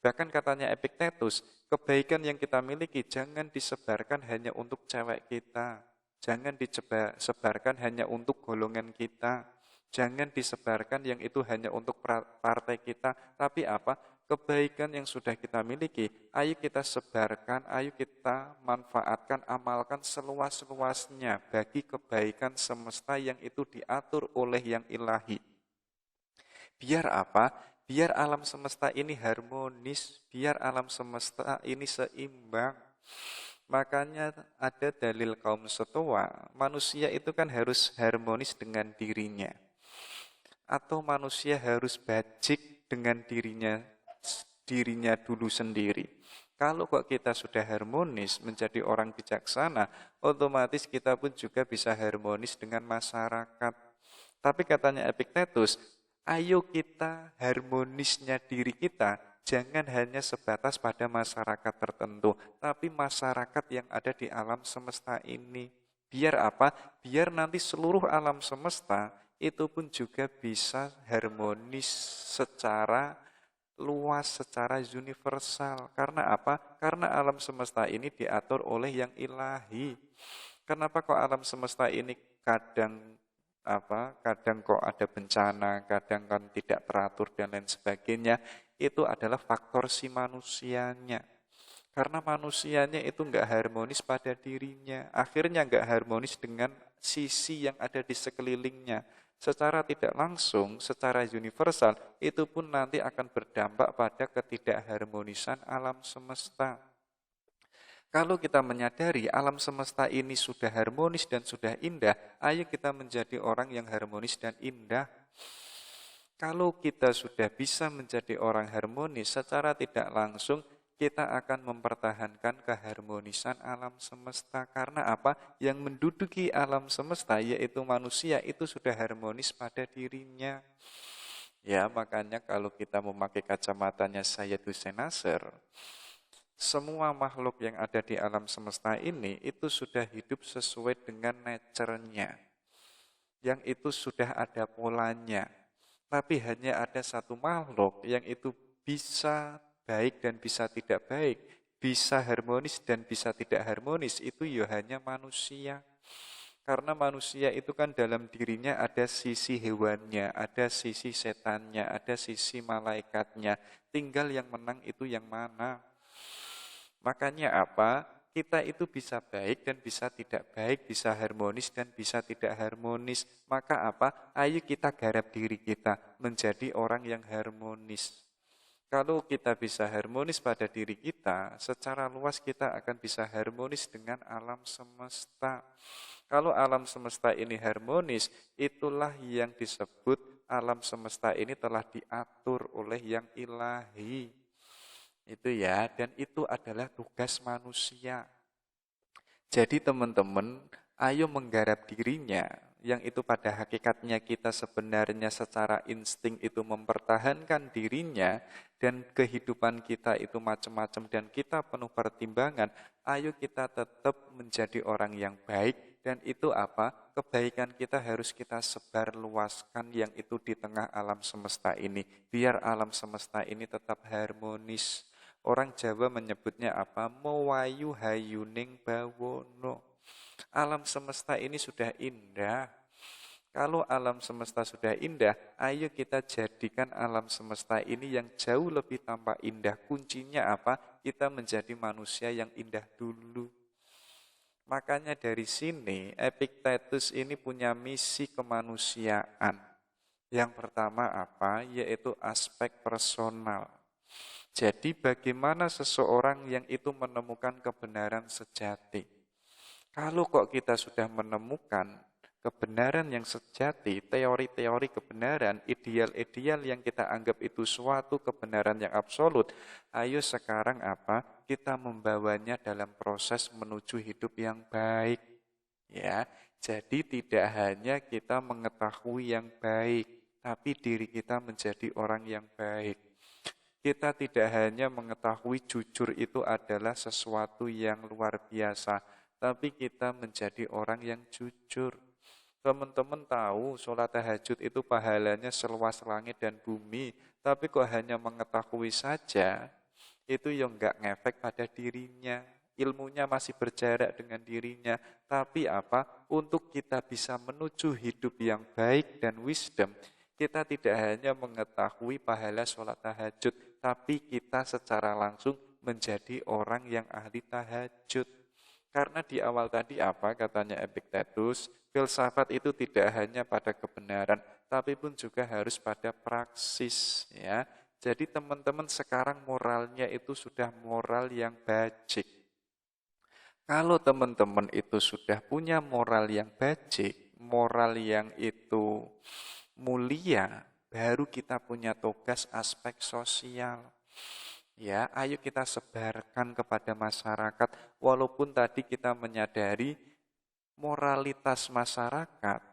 Bahkan katanya Epictetus, kebaikan yang kita miliki jangan disebarkan hanya untuk cewek kita. Jangan disebarkan hanya untuk golongan kita. Jangan disebarkan yang itu hanya untuk partai kita, tapi apa? Kebaikan yang sudah kita miliki, ayo kita sebarkan, ayo kita manfaatkan, amalkan seluas-luasnya bagi kebaikan semesta yang itu diatur oleh yang ilahi. Biar apa? Biar alam semesta ini harmonis, biar alam semesta ini seimbang. Makanya ada dalil kaum Stoa, manusia itu kan harus harmonis dengan dirinya. Atau manusia harus bajik dengan dirinya dulu sendiri. Kalau kok kita sudah harmonis menjadi orang bijaksana, otomatis kita pun juga bisa harmonis dengan masyarakat. Tapi katanya Epictetus, ayo kita harmonisnya diri kita, jangan hanya sebatas pada masyarakat tertentu, tapi masyarakat yang ada di alam semesta ini. Biar apa? Biar nanti seluruh alam semesta itu pun juga bisa harmonis secara luas, secara universal. Karena apa? Karena alam semesta ini diatur oleh yang ilahi. Kenapa kok alam semesta ini kadang kok ada bencana, kadang kan tidak teratur dan lain sebagainya? Itu adalah faktor si manusianya. Karena manusianya itu enggak harmonis pada dirinya. Akhirnya enggak harmonis dengan sisi yang ada di sekelilingnya. Secara tidak langsung, secara universal, itu pun nanti akan berdampak pada ketidakharmonisan alam semesta. Kalau kita menyadari alam semesta ini sudah harmonis dan sudah indah, ayo kita menjadi orang yang harmonis dan indah. Kalau kita sudah bisa menjadi orang harmonis, secara tidak langsung, kita akan mempertahankan keharmonisan alam semesta. Karena apa? Yang menduduki alam semesta, yaitu manusia, itu sudah harmonis pada dirinya. Ya, makanya kalau kita memakai kacamatanya Sayyid Hussein Nasr, semua makhluk yang ada di alam semesta ini, itu sudah hidup sesuai dengan nature-nya. Yang itu sudah ada polanya. Tapi hanya ada satu makhluk yang itu bisa baik dan bisa tidak baik, bisa harmonis dan bisa tidak harmonis, itu ya hanya manusia. Karena manusia itu kan dalam dirinya ada sisi hewannya, ada sisi setannya, ada sisi malaikatnya. Tinggal yang menang itu yang mana. Makanya apa? Kita itu bisa baik dan bisa tidak baik, bisa harmonis dan bisa tidak harmonis. Maka apa? Ayo kita garap diri kita menjadi orang yang harmonis. Kalau kita bisa harmonis pada diri kita, secara luas kita akan bisa harmonis dengan alam semesta. Kalau alam semesta ini harmonis, itulah yang disebut alam semesta ini telah diatur oleh yang ilahi. Itu ya, dan itu adalah tugas manusia. Jadi teman-teman, ayo menggarap dirinya, yang itu pada hakikatnya kita sebenarnya secara insting itu mempertahankan dirinya, dan kehidupan kita itu macam-macam dan kita penuh pertimbangan, ayo kita tetap menjadi orang yang baik, dan itu apa? Kebaikan kita harus kita sebar luaskan yang itu di tengah alam semesta ini, biar alam semesta ini tetap harmonis. Orang Jawa menyebutnya apa? Mewayu hayuning bawono. Alam semesta ini sudah indah. Kalau alam semesta sudah indah, ayo kita jadikan alam semesta ini yang jauh lebih tampak indah. Kuncinya apa? Kita menjadi manusia yang indah dulu. Makanya dari sini Epictetus ini punya misi kemanusiaan. Yang pertama apa? Yaitu aspek personal. Jadi bagaimana seseorang yang itu menemukan kebenaran sejati. Kalau kok kita sudah menemukan kebenaran yang sejati, teori-teori kebenaran, ideal-ideal yang kita anggap itu suatu kebenaran yang absolut, ayo sekarang apa? Kita membawanya dalam proses menuju hidup yang baik. Ya, jadi tidak hanya kita mengetahui yang baik, tapi diri kita menjadi orang yang baik. Kita tidak hanya mengetahui jujur itu adalah sesuatu yang luar biasa, tapi kita menjadi orang yang jujur. Teman-teman tahu sholat tahajud itu pahalanya seluas langit dan bumi, tapi kok hanya mengetahui saja, itu yang enggak ngefek pada dirinya. Ilmunya masih berjarak dengan dirinya, tapi apa? Untuk kita bisa menuju hidup yang baik dan wisdom, kita tidak hanya mengetahui pahala sholat tahajud, tapi kita secara langsung menjadi orang yang ahli tahajud. Karena di awal tadi apa katanya Epictetus, filsafat itu tidak hanya pada kebenaran, tapi pun juga harus pada praksis. Ya. Jadi teman-teman sekarang moralnya itu sudah moral yang bajik. Kalau teman-teman itu sudah punya moral yang bajik, moral yang itu mulia, baru kita punya tugas aspek sosial. Ya, ayo kita sebarkan kepada masyarakat, walaupun tadi kita menyadari moralitas masyarakat,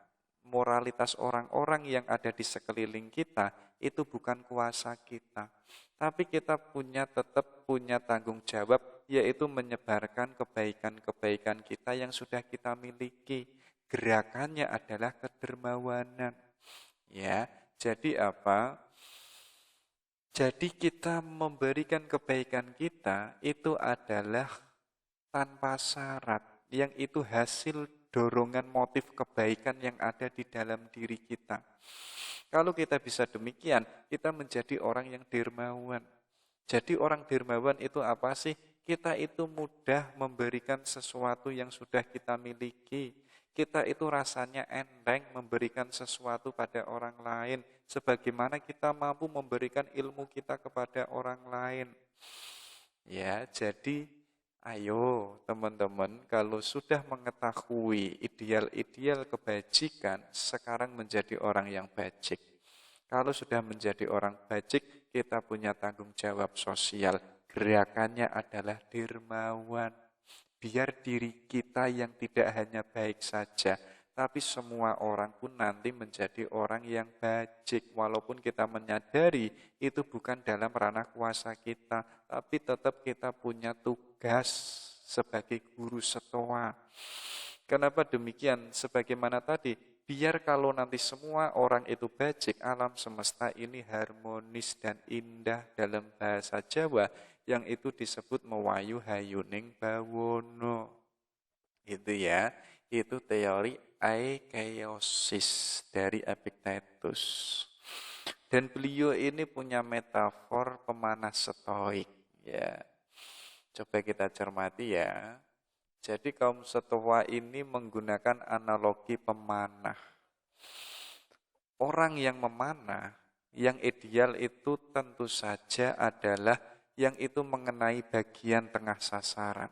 moralitas orang-orang yang ada di sekeliling kita, itu bukan kuasa kita. Tapi kita tetap punya tanggung jawab, yaitu menyebarkan kebaikan-kebaikan kita yang sudah kita miliki. Gerakannya adalah kedermawanan. Ya, jadi apa? Jadi kita memberikan kebaikan kita itu adalah tanpa syarat, yang itu hasil dorongan motif kebaikan yang ada di dalam diri kita. Kalau kita bisa demikian, kita menjadi orang yang dermawan. Jadi orang dermawan itu apa sih? Kita itu mudah memberikan sesuatu yang sudah kita miliki. Kita itu rasanya enteng memberikan sesuatu pada orang lain, sebagaimana kita mampu memberikan ilmu kita kepada orang lain. Ya, jadi ayo teman-teman, kalau sudah mengetahui ideal-ideal kebajikan, sekarang menjadi orang yang bajik. Kalau sudah menjadi orang bajik, kita punya tanggung jawab sosial. Gerakannya adalah dermawan. Biar diri kita yang tidak hanya baik saja, tapi semua orang pun nanti menjadi orang yang bajik. Walaupun kita menyadari itu bukan dalam ranah kuasa kita, tapi tetap kita punya tugas sebagai guru setua. Kenapa demikian? Sebagaimana tadi, biar kalau nanti semua orang itu bajik, alam semesta ini harmonis dan indah dalam bahasa Jawa, yang itu disebut mewayu hayuning bawono. Itu ya, itu teori aikeiosis dari Epictetus. Dan beliau ini punya metafor pemanah stoik. Ya, coba kita cermati ya. Jadi kaum stoa ini menggunakan analogi pemanah. Orang yang memanah, yang ideal itu tentu saja adalah yang itu mengenai bagian tengah sasaran.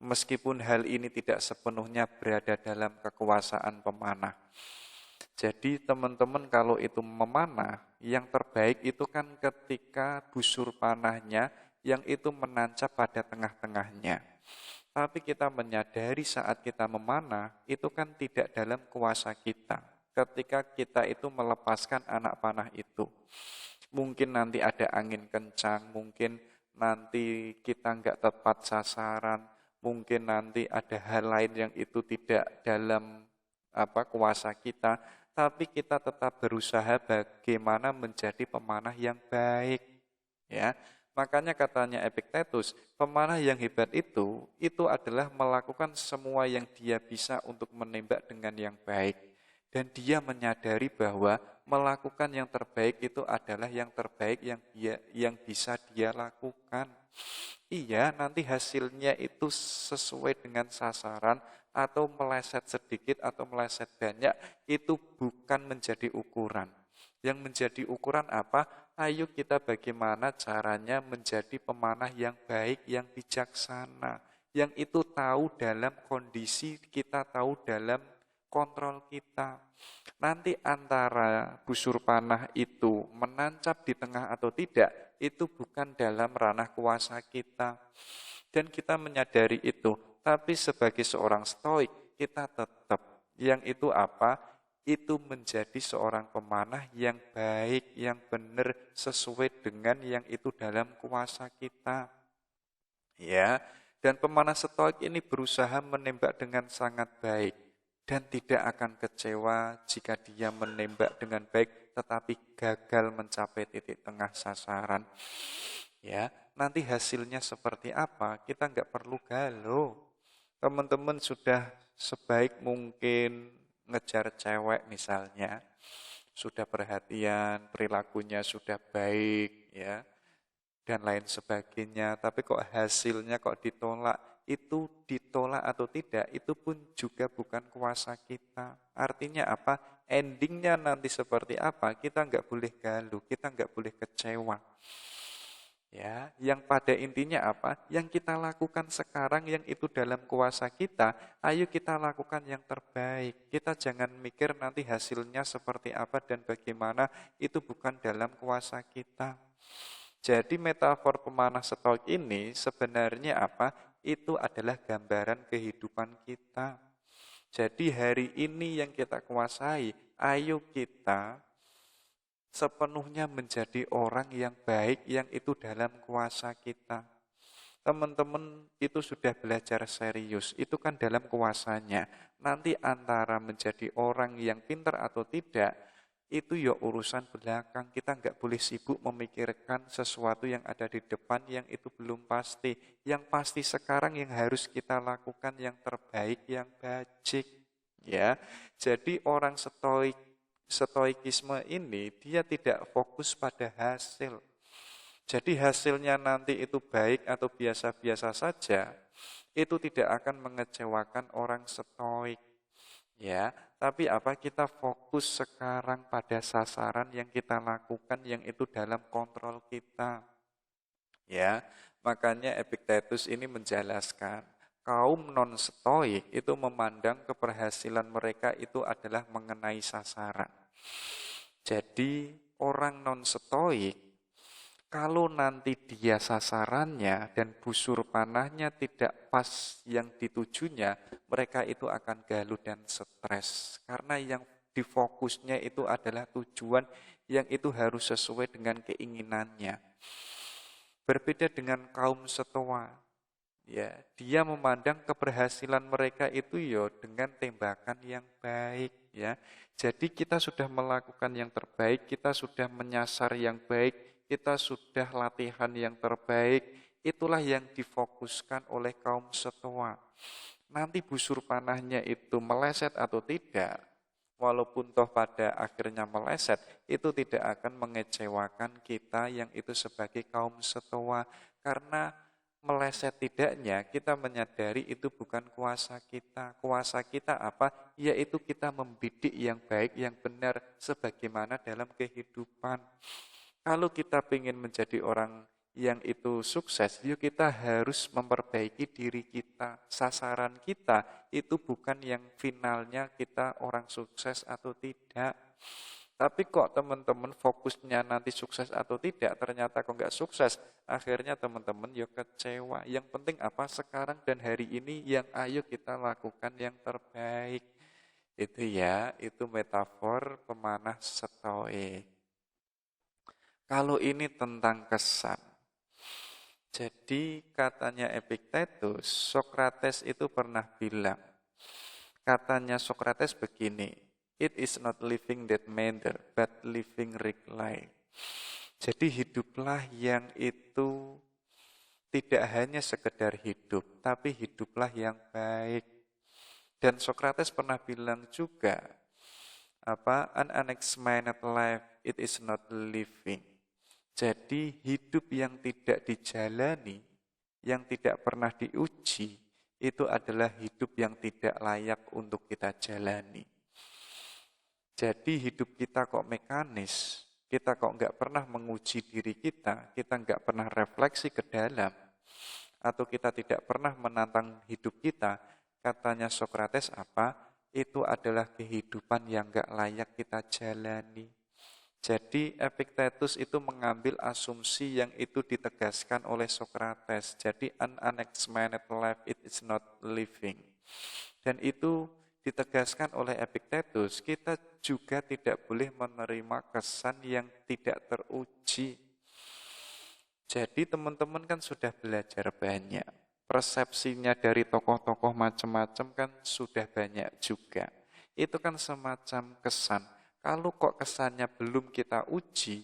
Meskipun hal ini tidak sepenuhnya berada dalam kekuasaan pemanah. Jadi teman-teman kalau itu memanah, yang terbaik itu kan ketika busur panahnya yang itu menancap pada tengah-tengahnya. Tapi kita menyadari saat kita memanah, itu kan tidak dalam kuasa kita. Ketika kita itu melepaskan anak panah itu. Mungkin nanti ada angin kencang, mungkin nanti kita enggak tepat sasaran, mungkin nanti ada hal lain yang itu tidak dalam kuasa kita, tapi kita tetap berusaha bagaimana menjadi pemanah yang baik. Ya, Makanya katanya Epictetus, pemanah yang hebat itu adalah melakukan semua yang dia bisa untuk menembak dengan yang baik. Dan dia menyadari bahwa melakukan yang terbaik itu adalah yang terbaik yang bisa dia lakukan. Iya, nanti hasilnya itu sesuai dengan sasaran atau meleset sedikit atau meleset banyak, itu bukan menjadi ukuran. Yang menjadi ukuran apa? Ayo kita bagaimana caranya menjadi pemanah yang baik, yang bijaksana. Yang itu tahu dalam kondisi kita, tahu dalam kontrol kita. Nanti antara busur panah itu menancap di tengah atau tidak, itu bukan dalam ranah kuasa kita. Dan kita menyadari itu. Tapi sebagai seorang stoik, kita tetap yang itu apa? Itu menjadi seorang pemanah yang baik, yang benar, sesuai dengan yang itu dalam kuasa kita. Ya, dan pemanah stoik ini berusaha menembak dengan sangat baik dan tidak akan kecewa jika dia menembak dengan baik tetapi gagal mencapai titik tengah sasaran. Ya, nanti hasilnya seperti apa kita nggak perlu galau. Teman-teman sudah sebaik mungkin ngejar cewek misalnya, sudah perhatian, perilakunya sudah baik, ya, dan lain sebagainya. Tapi kok hasilnya kok ditolak, itu ditolak atau tidak, itu pun juga bukan kuasa kita. Artinya apa? Endingnya nanti seperti apa, kita nggak boleh galuh, kita nggak boleh kecewa. Ya, yang pada intinya apa? Yang kita lakukan sekarang yang itu dalam kuasa kita, ayo kita lakukan yang terbaik. Kita jangan mikir nanti hasilnya seperti apa dan bagaimana, itu bukan dalam kuasa kita. Jadi metafor pemanah stoik ini sebenarnya apa? Itu adalah gambaran kehidupan kita. Jadi hari ini yang kita kuasai, ayo kita sepenuhnya menjadi orang yang baik yang itu dalam kuasa kita. Teman-teman itu sudah belajar serius, itu kan dalam kuasanya. Nanti antara menjadi orang yang pintar atau tidak, itu ya urusan belakang. Kita nggak boleh sibuk memikirkan sesuatu yang ada di depan yang itu belum pasti. Yang pasti sekarang yang harus kita lakukan yang terbaik, yang bajik. Ya, jadi orang stoikisme ini dia tidak fokus pada hasil. Jadi hasilnya nanti itu baik atau biasa-biasa saja, itu tidak akan mengecewakan orang stoik. Ya, tapi apa kita fokus sekarang pada sasaran yang kita lakukan yang itu dalam kontrol kita. Ya, makanya Epictetus ini menjelaskan kaum non-stoik itu memandang keberhasilan mereka itu adalah mengenai sasaran. Jadi orang non-stoik, kalau nanti dia sasarannya dan busur panahnya tidak pas yang ditujunya, mereka itu akan galau dan stres. Karena yang difokusnya itu adalah tujuan yang itu harus sesuai dengan keinginannya. Berbeda dengan kaum Stoa, ya, dia memandang keberhasilan mereka itu ya dengan tembakan yang baik, ya. Jadi kita sudah melakukan yang terbaik, kita sudah menyasar yang baik, kita sudah latihan yang terbaik, itulah yang difokuskan oleh kaum Stoa. Nanti busur panahnya itu meleset atau tidak, walaupun toh pada akhirnya meleset, itu tidak akan mengecewakan kita yang itu sebagai kaum Stoa. Karena meleset tidaknya, kita menyadari itu bukan kuasa kita. Kuasa kita apa? Yaitu kita membidik yang baik, yang benar, sebagaimana dalam kehidupan. Kalau kita ingin menjadi orang yang itu sukses, yuk kita harus memperbaiki diri kita. Sasaran kita itu bukan yang finalnya kita orang sukses atau tidak. Tapi kok teman-teman fokusnya nanti sukses atau tidak, ternyata kok nggak sukses, akhirnya teman-teman ya kecewa. Yang penting apa sekarang dan hari ini yang ayo kita lakukan yang terbaik. Itu ya, itu metafor pemanah stoik. Kalau ini tentang kesan. Jadi katanya Epictetus, Socrates itu pernah bilang, katanya Socrates begini, it is not living that matter, but living real life. Jadi hiduplah yang itu tidak hanya sekedar hidup, tapi hiduplah yang baik. Dan Socrates pernah bilang juga, an unexamined life, it is not living. Jadi hidup yang tidak dijalani, yang tidak pernah diuji, itu adalah hidup yang tidak layak untuk kita jalani. Jadi hidup kita kok mekanis, kita kok nggak pernah menguji diri kita nggak pernah refleksi ke dalam, atau kita tidak pernah menantang hidup kita, katanya Socrates itu adalah kehidupan yang nggak layak kita jalani. Jadi Epictetus itu mengambil asumsi yang itu ditegaskan oleh Socrates. Jadi an unexamined life, it is not living. Dan itu ditegaskan oleh Epictetus, kita juga tidak boleh menerima kesan yang tidak teruji. Jadi teman-teman kan sudah belajar banyak. Persepsinya dari tokoh-tokoh macam-macam kan sudah banyak juga. Itu kan semacam kesan. Kalau kok kesannya belum kita uji,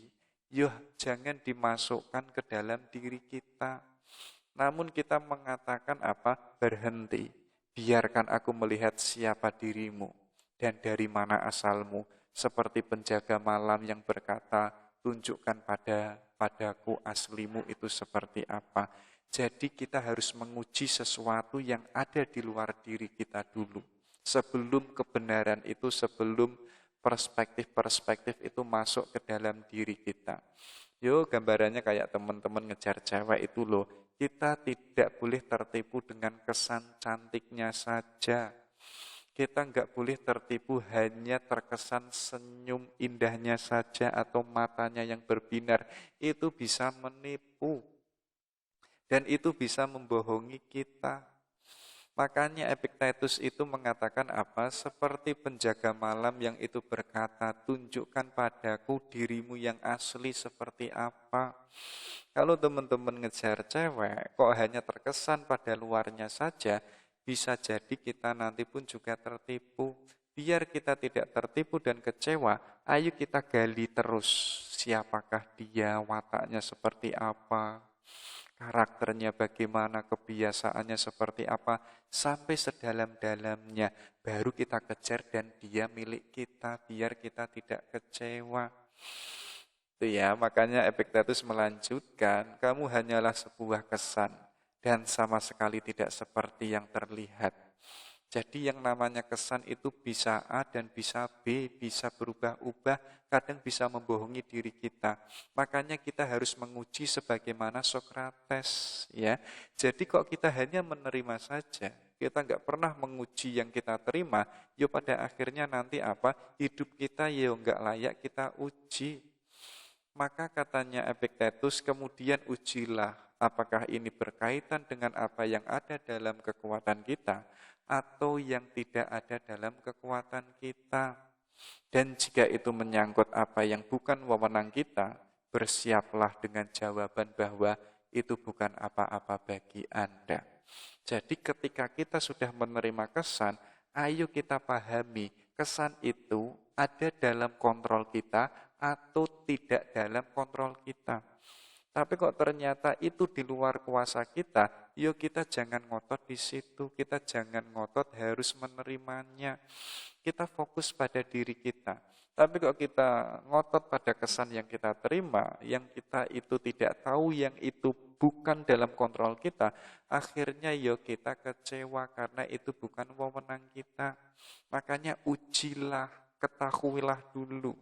jangan dimasukkan ke dalam diri kita. Namun kita mengatakan berhenti. Biarkan aku melihat siapa dirimu dan dari mana asalmu. Seperti penjaga malam yang berkata, tunjukkan padaku aslimu itu seperti apa. Jadi kita harus menguji sesuatu yang ada di luar diri kita dulu. Sebelum kebenaran itu, sebelum perspektif-perspektif itu masuk ke dalam diri kita. Gambarannya kayak teman-teman ngejar cewek itu loh. Kita tidak boleh tertipu dengan kesan cantiknya saja. Kita nggak boleh tertipu hanya terkesan senyum indahnya saja atau matanya yang berbinar. Itu bisa menipu. Dan itu bisa membohongi kita. Makanya Epictetus itu mengatakan seperti penjaga malam yang itu berkata, tunjukkan padaku dirimu yang asli seperti apa. Kalau teman-teman ngejar cewek, kok hanya terkesan pada luarnya saja, bisa jadi kita nanti pun juga tertipu. Biar kita tidak tertipu dan kecewa, ayo kita gali terus. Siapakah dia, wataknya seperti apa, karakternya bagaimana, kebiasaannya seperti apa, sampai sedalam-dalamnya. Baru kita kejar dan dia milik kita, biar kita tidak kecewa. Itu ya, makanya Epictetus melanjutkan, kamu hanyalah sebuah kesan dan sama sekali tidak seperti yang terlihat. Jadi yang namanya kesan itu bisa A dan bisa B, bisa berubah-ubah, kadang bisa membohongi diri kita. Makanya kita harus menguji sebagaimana Socrates, ya. Jadi kok kita hanya menerima saja, kita nggak pernah menguji yang kita terima, pada akhirnya nanti hidup kita nggak layak kita uji. Maka katanya Epictetus, kemudian ujilah apakah ini berkaitan dengan apa yang ada dalam kekuatan kita atau yang tidak ada dalam kekuatan kita. Dan jika itu menyangkut apa yang bukan wewenang kita, bersiaplah dengan jawaban bahwa itu bukan apa-apa bagi Anda. Jadi ketika kita sudah menerima kesan, ayo kita pahami kesan itu ada dalam kontrol kita atau tidak dalam kontrol kita. Tapi kok ternyata itu di luar kuasa kita, kita jangan ngotot di situ, kita jangan ngotot harus menerimanya. Kita fokus pada diri kita. Tapi kok kita ngotot pada kesan yang kita terima, yang kita itu tidak tahu, yang itu bukan dalam kontrol kita, akhirnya kita kecewa karena itu bukan wewenang kita. Makanya ujilah, ketahuilah dulu.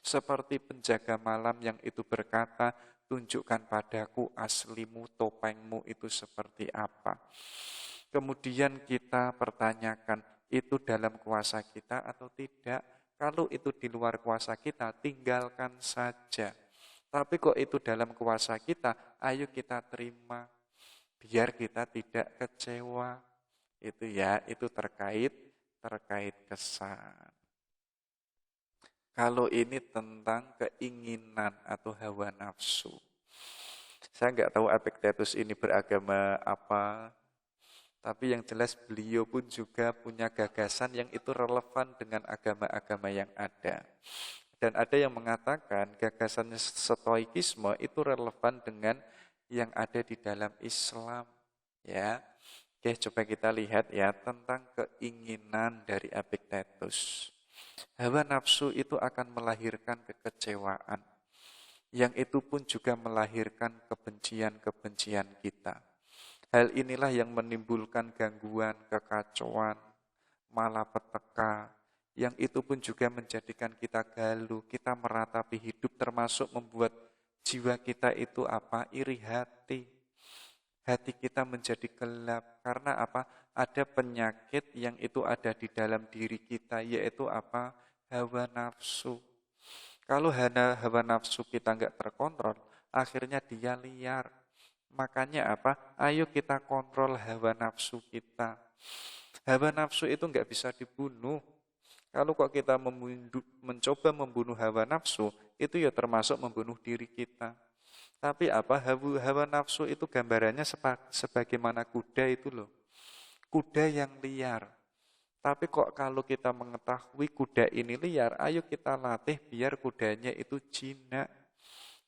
Seperti penjaga malam yang itu berkata, tunjukkan padaku aslimu, topengmu itu seperti apa. Kemudian kita pertanyakan, itu dalam kuasa kita atau tidak? Kalau itu di luar kuasa kita, tinggalkan saja. Tapi kok itu dalam kuasa kita, ayo kita terima. Biar kita tidak kecewa. Itu itu terkait kesan. Kalau ini tentang keinginan atau hawa nafsu. Saya nggak tahu Epictetus ini beragama apa, tapi yang jelas beliau pun juga punya gagasan yang itu relevan dengan agama-agama yang ada. Dan ada yang mengatakan gagasan stoikisme itu relevan dengan yang ada di dalam Islam. Ya, oke, coba kita lihat ya tentang keinginan dari Epictetus. Hawa nafsu itu akan melahirkan kekecewaan, yang itu pun juga melahirkan kebencian-kebencian kita. Hal inilah yang menimbulkan gangguan, kekacauan, malapetaka, yang itu pun juga menjadikan kita galuh, kita meratapi hidup, termasuk membuat jiwa kita itu iri hati. Hati kita menjadi gelap, karena ada penyakit yang itu ada di dalam diri kita, yaitu hawa nafsu. Kalau hawa nafsu kita nggak terkontrol, akhirnya dia liar. Makanya ayo kita kontrol hawa nafsu kita. Hawa nafsu itu nggak bisa dibunuh. Kalau kok kita mencoba membunuh hawa nafsu, itu ya termasuk membunuh diri kita. Tapi hawa nafsu itu gambarannya sebagaimana kuda itu loh. Kuda yang liar. Tapi kok kalau kita mengetahui kuda ini liar, ayo kita latih biar kudanya itu jinak.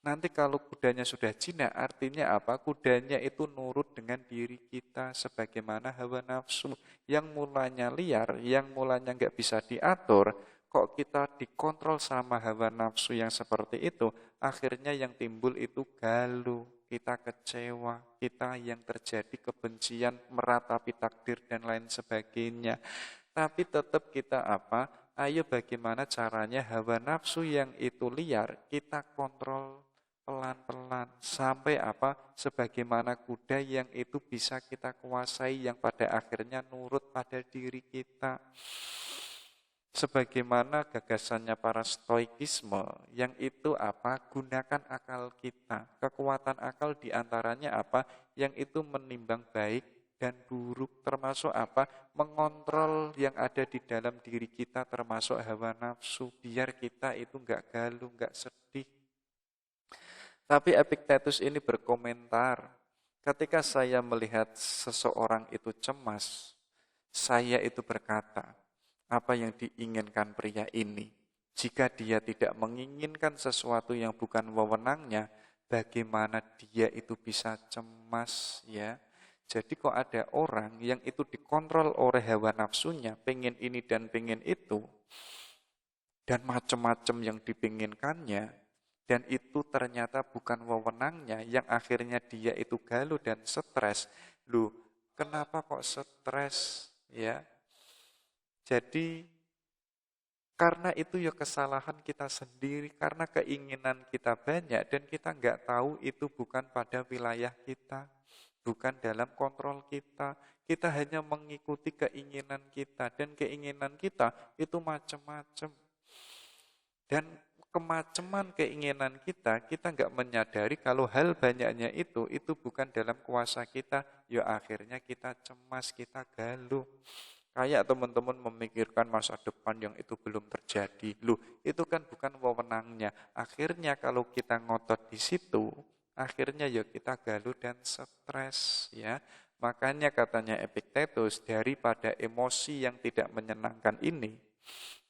Nanti kalau kudanya sudah jinak, artinya kudanya itu nurut dengan diri kita sebagaimana hawa nafsu. Yang mulanya liar, yang mulanya nggak bisa diatur, kok kita dikontrol sama hawa nafsu yang seperti itu, akhirnya yang timbul itu galuh, kita kecewa, kita yang terjadi kebencian, meratapi takdir dan lain sebagainya. Tapi tetap kita ayo bagaimana caranya hawa nafsu yang itu liar, kita kontrol pelan-pelan sampai sebagaimana kuda yang itu bisa kita kuasai, yang pada akhirnya nurut pada diri kita. Sebagaimana gagasannya para stoikisme, yang itu gunakan akal kita. Kekuatan akal diantaranya yang itu menimbang baik dan buruk, termasuk mengontrol yang ada di dalam diri kita, termasuk hawa nafsu, biar kita itu enggak galuh, enggak sedih. Tapi Epictetus ini berkomentar, ketika saya melihat seseorang itu cemas, saya itu berkata, apa yang diinginkan pria ini? Jika dia tidak menginginkan sesuatu yang bukan wewenangnya, bagaimana dia itu bisa cemas, ya? Jadi kok ada orang yang itu dikontrol oleh hawa nafsunya, pengen ini dan pengen itu, dan macam-macam yang dipinginkannya, dan itu ternyata bukan wewenangnya, yang akhirnya dia itu galuh dan stres. Loh, kenapa kok stres? Ya, jadi karena itu ya kesalahan kita sendiri, karena keinginan kita banyak dan kita nggak tahu itu bukan pada wilayah kita, bukan dalam kontrol kita. Kita hanya mengikuti keinginan kita, dan keinginan kita itu macam-macam. Dan kemaceman keinginan kita nggak menyadari kalau hal banyaknya itu bukan dalam kuasa kita, ya akhirnya kita cemas, kita galuh. Kayak teman-teman memikirkan masa depan yang itu belum terjadi. Loh, itu kan bukan wewenangnya. Akhirnya kalau kita ngotot di situ, akhirnya ya kita galuh dan stres, ya. Makanya katanya Epictetus, daripada emosi yang tidak menyenangkan ini,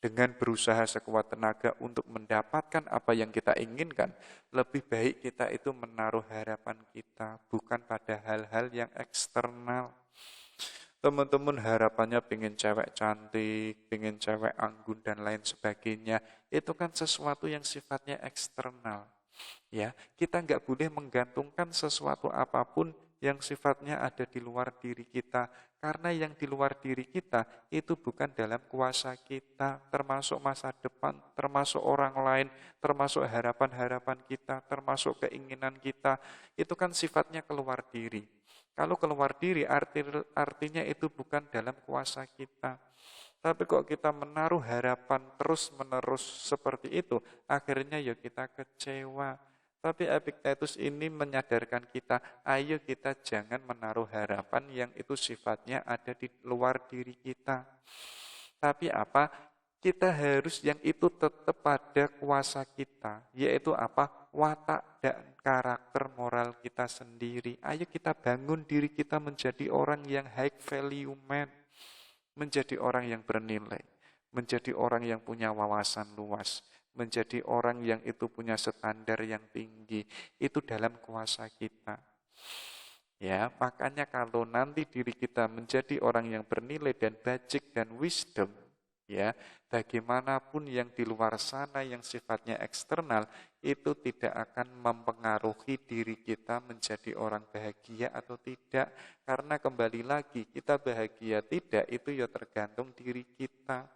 dengan berusaha sekuat tenaga untuk mendapatkan apa yang kita inginkan, lebih baik kita itu menaruh harapan kita bukan pada hal-hal yang eksternal. Teman-teman harapannya pengen cewek cantik, pengen cewek anggun dan lain sebagainya. Itu kan sesuatu yang sifatnya eksternal. Ya, kita nggak boleh menggantungkan sesuatu apapun yang sifatnya ada di luar diri kita. Karena yang di luar diri kita itu bukan dalam kuasa kita, termasuk masa depan, termasuk orang lain, termasuk harapan-harapan kita, termasuk keinginan kita. Itu kan sifatnya keluar diri. Kalau keluar diri artinya itu bukan dalam kuasa kita. Tapi kok kita menaruh harapan terus-menerus seperti itu, akhirnya ya kita kecewa. Tapi Epictetus ini menyadarkan kita, ayo kita jangan menaruh harapan yang itu sifatnya ada di luar diri kita. Tapi kita harus yang itu tetap pada kuasa kita, yaitu watak dan karakter moral kita sendiri. Ayo kita bangun diri kita menjadi orang yang high value man, menjadi orang yang bernilai, menjadi orang yang punya wawasan luas, menjadi orang yang itu punya standar yang tinggi. Itu dalam kuasa kita. Ya, makanya kalau nanti diri kita menjadi orang yang bernilai dan bajik dan wisdom, ya, bagaimanapun yang di luar sana yang sifatnya eksternal itu tidak akan mempengaruhi diri kita menjadi orang bahagia atau tidak. Karena kembali lagi, kita bahagia tidak itu ya tergantung diri kita.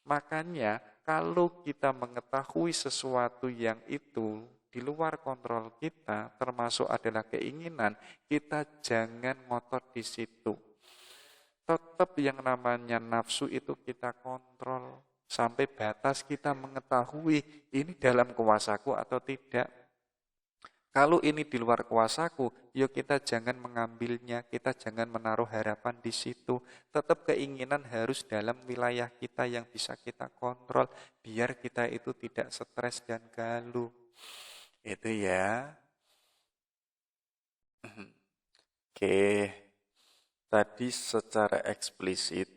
Makanya kalau kita mengetahui sesuatu yang itu di luar kontrol kita, termasuk adalah keinginan, kita jangan ngotot di situ. Tetap yang namanya nafsu itu kita kontrol sampai batas kita mengetahui ini dalam kuasaku atau tidak. Kalau ini di luar kuasaku, yuk kita jangan mengambilnya, kita jangan menaruh harapan di situ. Tetap keinginan harus dalam wilayah kita yang bisa kita kontrol, biar kita itu tidak stres dan galau. Itu ya. Oke, tadi secara eksplisit,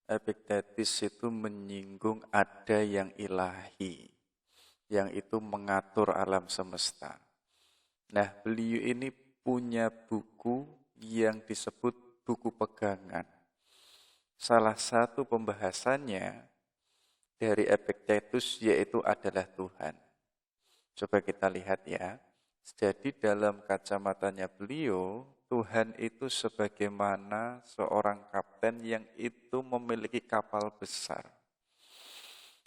Epictetus itu menyinggung ada yang ilahi, yang itu mengatur alam semesta. Nah, beliau ini punya buku yang disebut buku pegangan. Salah satu pembahasannya dari Epictetus yaitu adalah Tuhan. Coba kita lihat ya. Jadi dalam kacamatanya beliau, Tuhan itu sebagaimana seorang kapten yang itu memiliki kapal besar.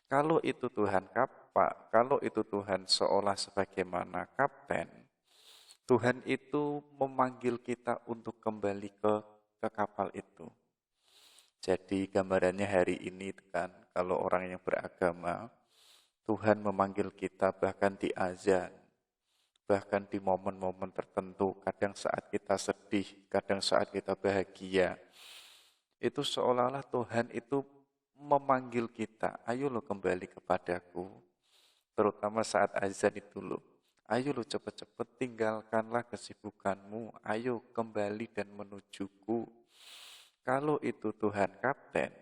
Kalau itu Tuhan kapal, kalau itu Tuhan seolah sebagaimana kapten, Tuhan itu memanggil kita untuk kembali ke kapal itu. Jadi gambarannya hari ini kan, kalau orang yang beragama, Tuhan memanggil kita bahkan di azan, bahkan di momen-momen tertentu, kadang saat kita sedih, kadang saat kita bahagia. Itu seolah-olah Tuhan itu memanggil kita, ayo lo kembali kepadaku, terutama saat azan itu lo. Ayo lu cepet-cepet tinggalkanlah kesibukanmu, ayo kembali dan menujuku. Kalau itu Tuhan kapten,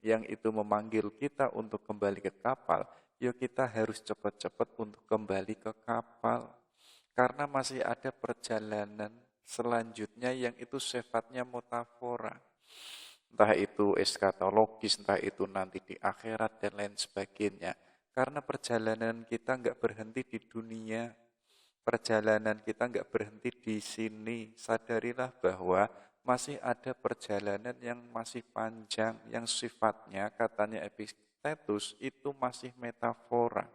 yang itu memanggil kita untuk kembali ke kapal, yuk kita harus cepat-cepat untuk kembali ke kapal. Karena masih ada perjalanan selanjutnya yang itu sifatnya metafora. Entah itu eskatologis, entah itu nanti di akhirat dan lain sebagainya. Karena perjalanan kita nggak berhenti di dunia, perjalanan kita nggak berhenti di sini. Sadarilah bahwa masih ada perjalanan yang masih panjang, yang sifatnya katanya Epictetus itu masih metafora.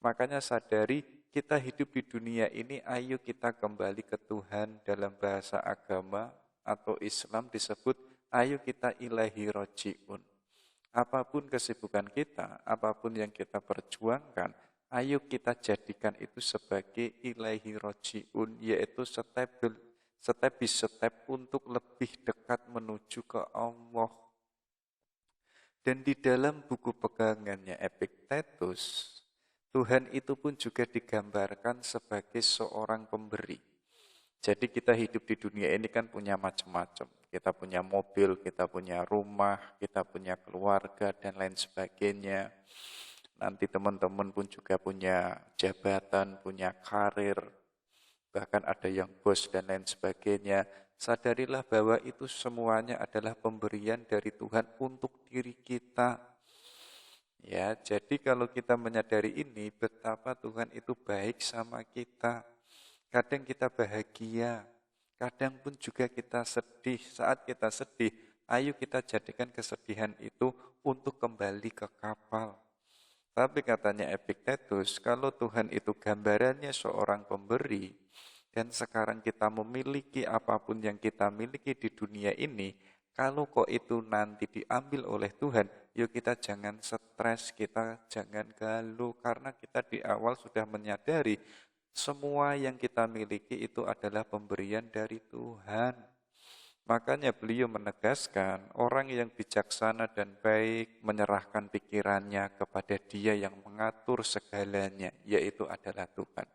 Makanya sadari kita hidup di dunia ini, ayo kita kembali ke Tuhan. Dalam bahasa agama atau Islam disebut, ayo kita ilahi roji'un. Apapun kesibukan kita, apapun yang kita perjuangkan, ayo kita jadikan itu sebagai ilahi roji'un, yaitu step by step untuk lebih dekat menuju ke Allah. Dan di dalam buku pegangannya Epictetus, Tuhan itu pun juga digambarkan sebagai seorang pemberi. Jadi kita hidup di dunia ini kan punya macam-macam. Kita punya mobil, kita punya rumah, kita punya keluarga, dan lain sebagainya. Nanti teman-teman pun juga punya jabatan, punya karir, bahkan ada yang bos dan lain sebagainya. Sadarilah bahwa itu semuanya adalah pemberian dari Tuhan untuk diri kita. Ya, jadi kalau kita menyadari ini, betapa Tuhan itu baik sama kita. Kadang kita bahagia, kadang pun juga kita sedih. Saat kita sedih, ayo kita jadikan kesedihan itu untuk kembali ke kapal. Tapi katanya Epictetus, kalau Tuhan itu gambarannya seorang pemberi, dan sekarang kita memiliki apapun yang kita miliki di dunia ini, kalau kok itu nanti diambil oleh Tuhan, yuk kita jangan stres, kita jangan galau, karena kita di awal sudah menyadari semua yang kita miliki itu adalah pemberian dari Tuhan. Makanya beliau menegaskan, orang yang bijaksana dan baik menyerahkan pikirannya kepada Dia yang mengatur segalanya, yaitu adalah Tuhan.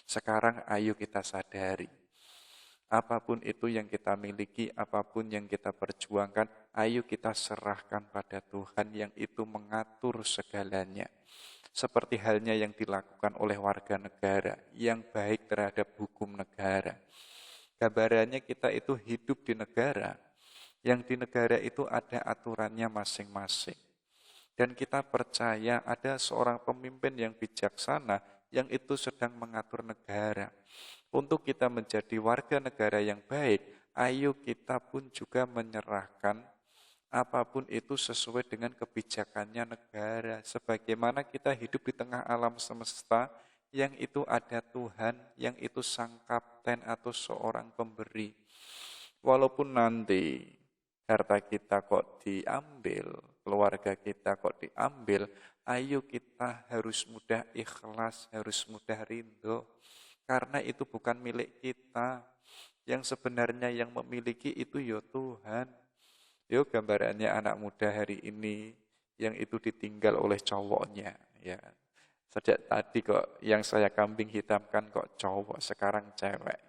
Sekarang ayo kita sadari, apapun itu yang kita miliki, apapun yang kita perjuangkan, ayo kita serahkan pada Tuhan yang itu mengatur segalanya. Seperti halnya yang dilakukan oleh warga negara yang baik terhadap hukum negara. Gambarannya kita itu hidup di negara, yang di negara itu ada aturannya masing-masing. Dan kita percaya ada seorang pemimpin yang bijaksana yang itu sedang mengatur negara. Untuk kita menjadi warga negara yang baik, ayo kita pun juga menyerahkan apapun itu sesuai dengan kebijakannya negara. Sebagaimana kita hidup di tengah alam semesta, yang itu ada Tuhan, yang itu sang kapten atau seorang pemberi. Walaupun nanti harta kita kok diambil, keluarga kita kok diambil, ayo kita harus mudah ikhlas, harus mudah ridho. Karena itu bukan milik kita. Yang sebenarnya yang memiliki itu ya Tuhan. Yo gambarannya anak muda hari ini yang itu ditinggal oleh cowoknya. Ya. Sejak tadi kok yang saya kambing hitamkan kok cowok, sekarang cewek.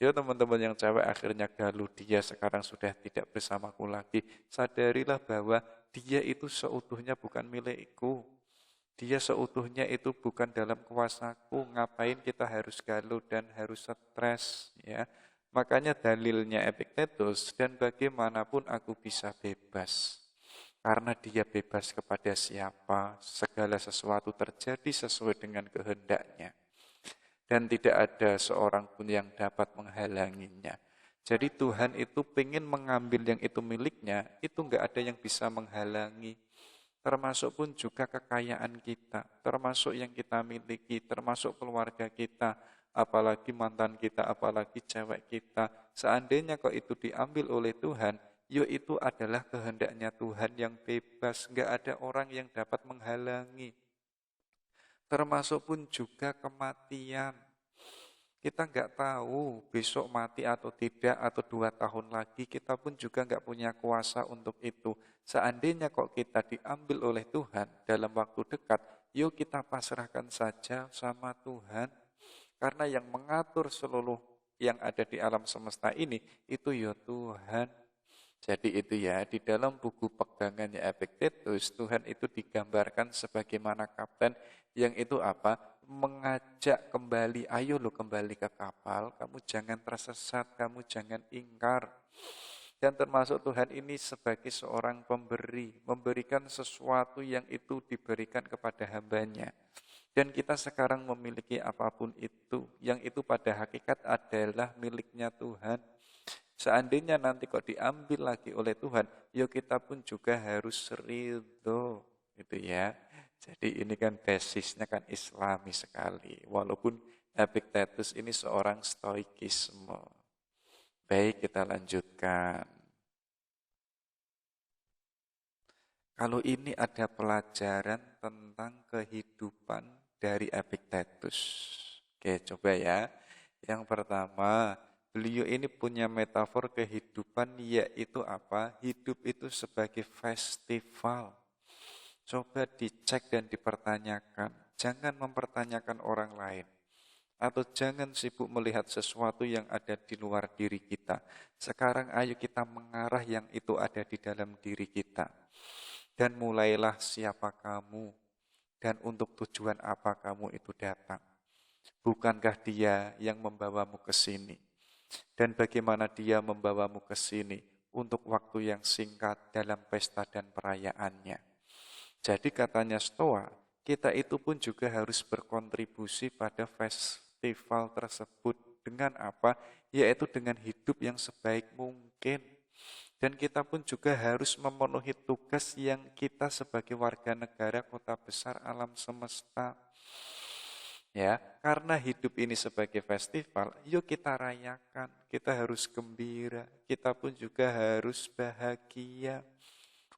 Ya teman-teman yang cewek akhirnya galuh, dia sekarang sudah tidak bersamaku lagi. Sadarilah bahwa dia itu seutuhnya bukan milikku. Dia seutuhnya itu bukan dalam kuasaku. Ngapain kita harus galuh dan harus stres, ya. Makanya dalilnya Epictetus, dan bagaimanapun aku bisa bebas. Karena dia bebas kepada siapa, segala sesuatu terjadi sesuai dengan kehendaknya. Dan tidak ada seorang pun yang dapat menghalanginya. Jadi Tuhan itu ingin mengambil yang itu miliknya, itu enggak ada yang bisa menghalangi. Termasuk pun juga kekayaan kita, termasuk yang kita miliki, termasuk keluarga kita, apalagi mantan kita, apalagi cewek kita. Seandainya kok itu diambil oleh Tuhan, yo itu adalah kehendaknya Tuhan yang bebas, enggak ada orang yang dapat menghalangi. Termasuk pun juga kematian. Kita nggak tahu besok mati atau tidak, atau 2 tahun lagi, kita pun juga nggak punya kuasa untuk itu. Seandainya kok kita diambil oleh Tuhan dalam waktu dekat, yuk kita pasrahkan saja sama Tuhan. Karena yang mengatur seluruh yang ada di alam semesta ini, itu ya Tuhan. Jadi itu ya, di dalam buku pegangannya Epictetus, Tuhan itu digambarkan sebagaimana kapten yang itu apa? Mengajak kembali, ayo lo kembali ke kapal, kamu jangan tersesat, kamu jangan ingkar. Dan termasuk Tuhan ini sebagai seorang pemberi, memberikan sesuatu yang itu diberikan kepada hambanya. Dan kita sekarang memiliki apapun itu, yang itu pada hakikat adalah miliknya Tuhan. Seandainya nanti kok diambil lagi oleh Tuhan, ya kita pun juga harus ridho, gitu ya. Jadi ini kan basisnya kan Islami sekali, walaupun Epictetus ini seorang stoikisme. Baik, kita lanjutkan. Kalau ini ada pelajaran tentang kehidupan dari Epictetus. Oke, coba ya. Yang pertama, beliau ini punya metafor kehidupan, yaitu apa? Hidup itu sebagai festival. Coba dicek dan dipertanyakan. Jangan mempertanyakan orang lain. Atau jangan sibuk melihat sesuatu yang ada di luar diri kita. Sekarang ayo kita mengarah yang itu ada di dalam diri kita. Dan mulailah siapa kamu. Dan untuk tujuan apa kamu itu datang. Bukankah dia yang membawamu ke sini? Dan bagaimana dia membawamu ke sini untuk waktu yang singkat dalam pesta dan perayaannya. Jadi katanya Stoa, kita itu pun juga harus berkontribusi pada festival tersebut. Dengan apa? Yaitu dengan hidup yang sebaik mungkin. Dan kita pun juga harus memenuhi tugas yang kita sebagai warga negara kota besar alam semesta. Ya, karena hidup ini sebagai festival, yuk kita rayakan, kita harus gembira, kita pun juga harus bahagia.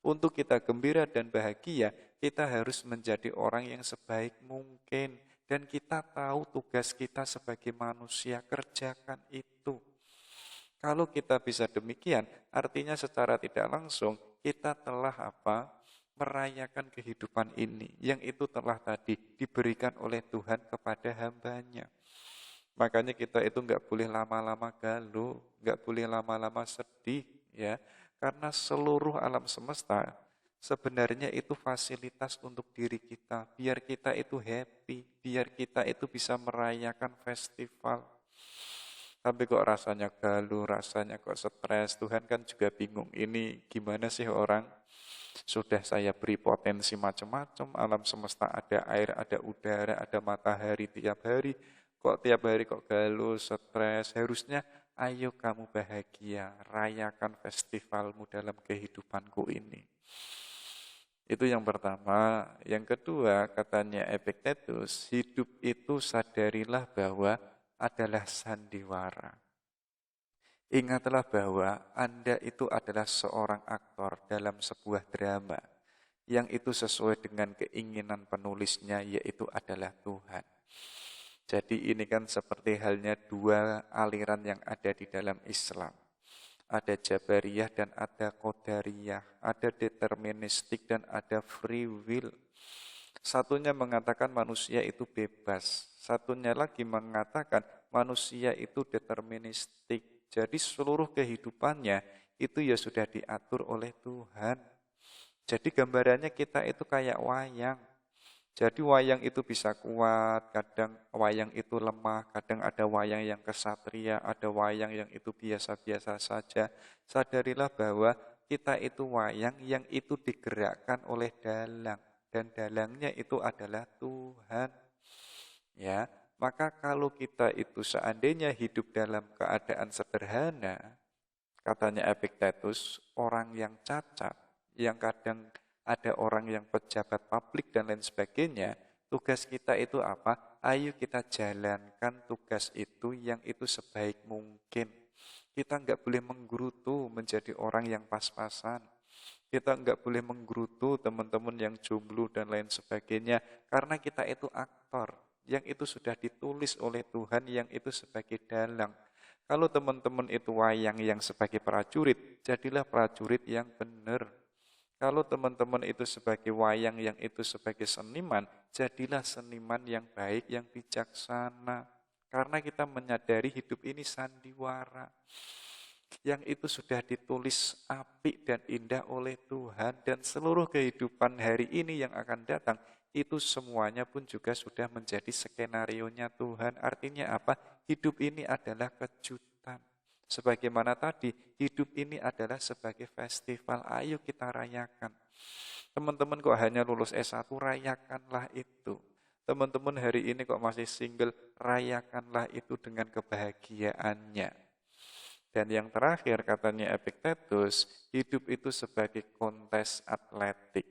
Untuk kita gembira dan bahagia, kita harus menjadi orang yang sebaik mungkin. Dan kita tahu tugas kita sebagai manusia, kerjakan itu. Kalau kita bisa demikian, artinya secara tidak langsung, kita telah apa? Merayakan kehidupan ini, yang itu telah tadi diberikan oleh Tuhan kepada hambanya. Makanya kita itu nggak boleh lama-lama galuh, nggak boleh lama-lama sedih, ya, karena seluruh alam semesta sebenarnya itu fasilitas untuk diri kita, biar kita itu happy, biar kita itu bisa merayakan festival. Tapi kok rasanya galuh, rasanya kok stres, Tuhan kan juga bingung. Ini gimana sih orang? Sudah saya beri potensi macam-macam, alam semesta ada air, ada udara, ada matahari tiap hari. Kok tiap hari kok galuh, stres? Harusnya ayo kamu bahagia, rayakan festivalmu dalam kehidupanku ini. Itu yang pertama. Yang kedua, katanya Epictetus, hidup itu sadarilah bahwa adalah sandiwara. Ingatlah bahwa Anda itu adalah seorang aktor dalam sebuah drama yang itu sesuai dengan keinginan penulisnya, yaitu adalah Tuhan. Jadi ini kan seperti halnya dua aliran yang ada di dalam Islam. Ada Jabariyah dan ada Qadariyah, ada deterministik dan ada free will. Satunya mengatakan manusia itu bebas, satunya lagi mengatakan manusia itu deterministik. Jadi seluruh kehidupannya itu ya sudah diatur oleh Tuhan. Jadi gambarannya kita itu kayak wayang. Jadi wayang itu bisa kuat, kadang wayang itu lemah, kadang ada wayang yang kesatria, ada wayang yang itu biasa-biasa saja. Sadarilah bahwa kita itu wayang yang itu digerakkan oleh dalang, dan dalangnya itu adalah Tuhan. Ya, maka kalau kita itu seandainya hidup dalam keadaan sederhana, katanya Epictetus, orang yang cacat, yang kadang ada orang yang pejabat publik dan lain sebagainya, tugas kita itu apa? Ayo kita jalankan tugas itu yang itu sebaik mungkin. Kita enggak boleh menggerutu menjadi orang yang pas-pasan. Kita enggak boleh menggerutu teman-teman yang jomblo dan lain sebagainya. Karena kita itu aktor, yang itu sudah ditulis oleh Tuhan, yang itu sebagai dalang. Kalau teman-teman itu wayang yang sebagai prajurit, jadilah prajurit yang benar. Kalau teman-teman itu sebagai wayang yang itu sebagai seniman, jadilah seniman yang baik, yang bijaksana. Karena kita menyadari hidup ini sandiwara. Yang itu sudah ditulis apik dan indah oleh Tuhan. Dan seluruh kehidupan hari ini yang akan datang, itu semuanya pun juga sudah menjadi skenario-nya Tuhan. Artinya apa? Hidup ini adalah kejutan. Sebagaimana tadi, hidup ini adalah sebagai festival. Ayo kita rayakan. Teman-teman kok hanya lulus S1, rayakanlah itu. Teman-teman hari ini kok masih single, rayakanlah itu dengan kebahagiaannya. Dan yang terakhir katanya Epictetus, hidup itu sebagai kontes atletik.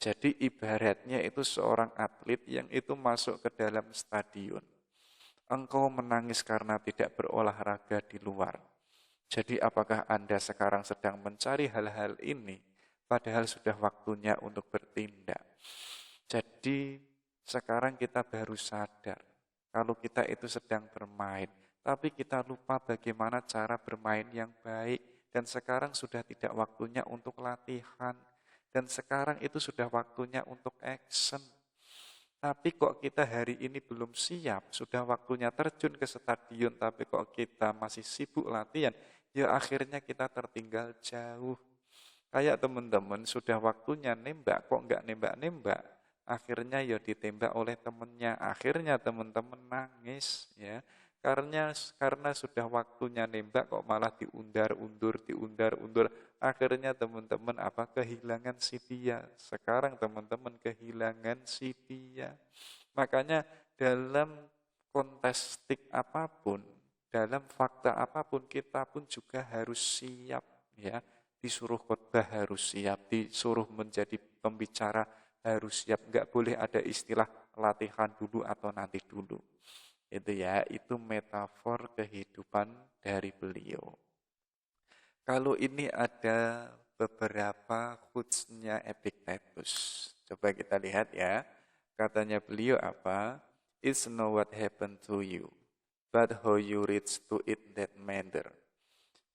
Jadi ibaratnya itu seorang atlet yang itu masuk ke dalam stadion. Engkau menangis karena tidak berolahraga di luar. Jadi apakah Anda sekarang sedang mencari hal-hal ini, padahal sudah waktunya untuk bertindak. Jadi sekarang kita baru sadar, kalau kita itu sedang bermain, tapi kita lupa bagaimana cara bermain yang baik, dan sekarang sudah tidak waktunya untuk latihan, dan sekarang itu sudah waktunya untuk action. Tapi kok kita hari ini belum siap, sudah waktunya terjun ke stadion, tapi kok kita masih sibuk latihan, ya akhirnya kita tertinggal jauh. Kayak teman-teman sudah waktunya nembak, kok nggak nembak-nembak, akhirnya ya ditembak oleh temennya, akhirnya teman-teman nangis, ya. Karena sudah waktunya nembak kok malah diundar-undur, akhirnya teman-teman kehilangan si dia. Sekarang teman-teman kehilangan si dia. Makanya dalam kontestik apapun, dalam fakta apapun, kita pun juga harus siap, ya. Disuruh khotbah harus siap, disuruh menjadi pembicara harus siap. Enggak boleh ada istilah latihan dulu atau nanti dulu. Itu ya, itu metafor kehidupan dari beliau. Kalau ini ada beberapa quotes-nya Epictetus. Coba kita lihat ya. Katanya beliau apa? It's not what happened to you, but how you reach to it that matter.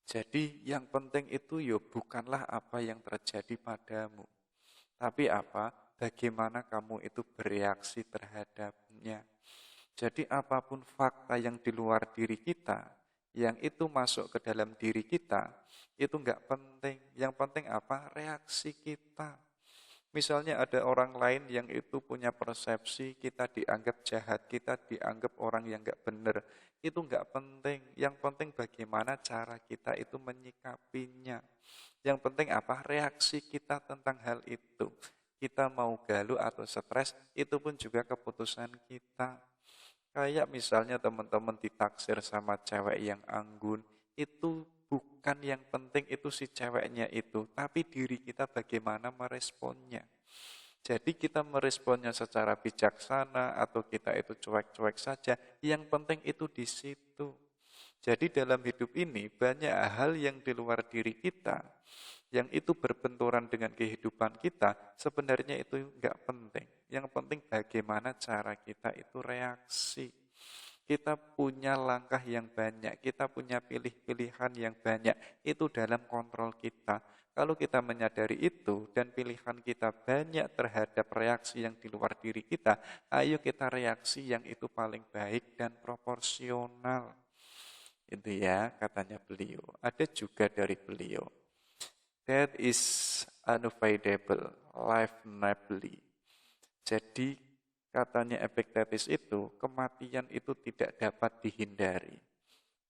Jadi yang penting itu ya bukanlah apa yang terjadi padamu, tapi bagaimana kamu itu bereaksi terhadapnya. Jadi apapun fakta yang di luar diri kita, yang itu masuk ke dalam diri kita, itu enggak penting. Yang penting apa? Reaksi kita. Misalnya ada orang lain yang itu punya persepsi, kita dianggap jahat, kita dianggap orang yang enggak benar. Itu enggak penting. Yang penting bagaimana cara kita itu menyikapinya. Yang penting apa? Reaksi kita tentang hal itu. Kita mau galau atau stres, itu pun juga keputusan kita. Kayak misalnya teman-teman ditaksir sama cewek yang anggun, itu bukan yang penting itu si ceweknya itu, tapi diri kita bagaimana meresponnya. Jadi kita meresponnya secara bijaksana atau kita itu cuek-cuek saja, yang penting itu di situ. Jadi dalam hidup ini banyak hal yang di luar diri kita, yang itu berbenturan dengan kehidupan kita, sebenarnya itu enggak penting. Yang penting bagaimana cara kita itu reaksi. Kita punya langkah yang banyak, kita punya pilihan yang banyak, itu dalam kontrol kita. Kalau kita menyadari itu dan pilihan kita banyak terhadap reaksi yang di luar diri kita, ayo kita reaksi yang itu paling baik dan proporsional. Itu ya katanya beliau. Ada juga dari beliau. That is unavoidable, life nobly. Jadi katanya Epictetus itu, kematian itu tidak dapat dihindari.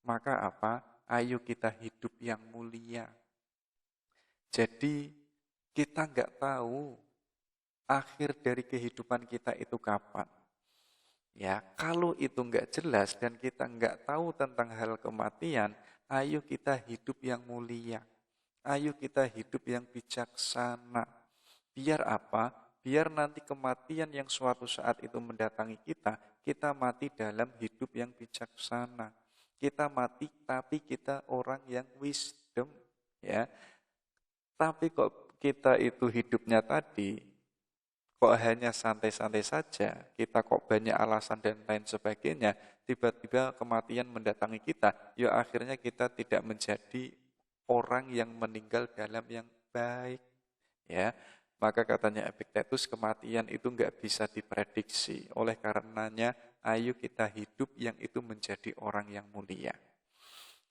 Maka apa? Ayo kita hidup yang mulia. Jadi kita nggak tahu akhir dari kehidupan kita itu kapan. Ya, kalau itu nggak jelas dan kita nggak tahu tentang hal kematian, ayo kita hidup yang mulia. Ayo kita hidup yang bijaksana. Biar apa? Biar nanti kematian yang suatu saat itu mendatangi kita mati dalam hidup yang bijaksana. Kita mati tapi kita orang yang wisdom, ya. Tapi kok kita itu hidupnya tadi kok hanya santai-santai saja, kita kok banyak alasan dan lain sebagainya, tiba-tiba kematian mendatangi kita, ya akhirnya kita tidak menjadi orang yang meninggal dalam yang baik. Ya, maka katanya Epictetus, kematian itu enggak bisa diprediksi. Oleh karenanya, ayo kita hidup yang itu menjadi orang yang mulia.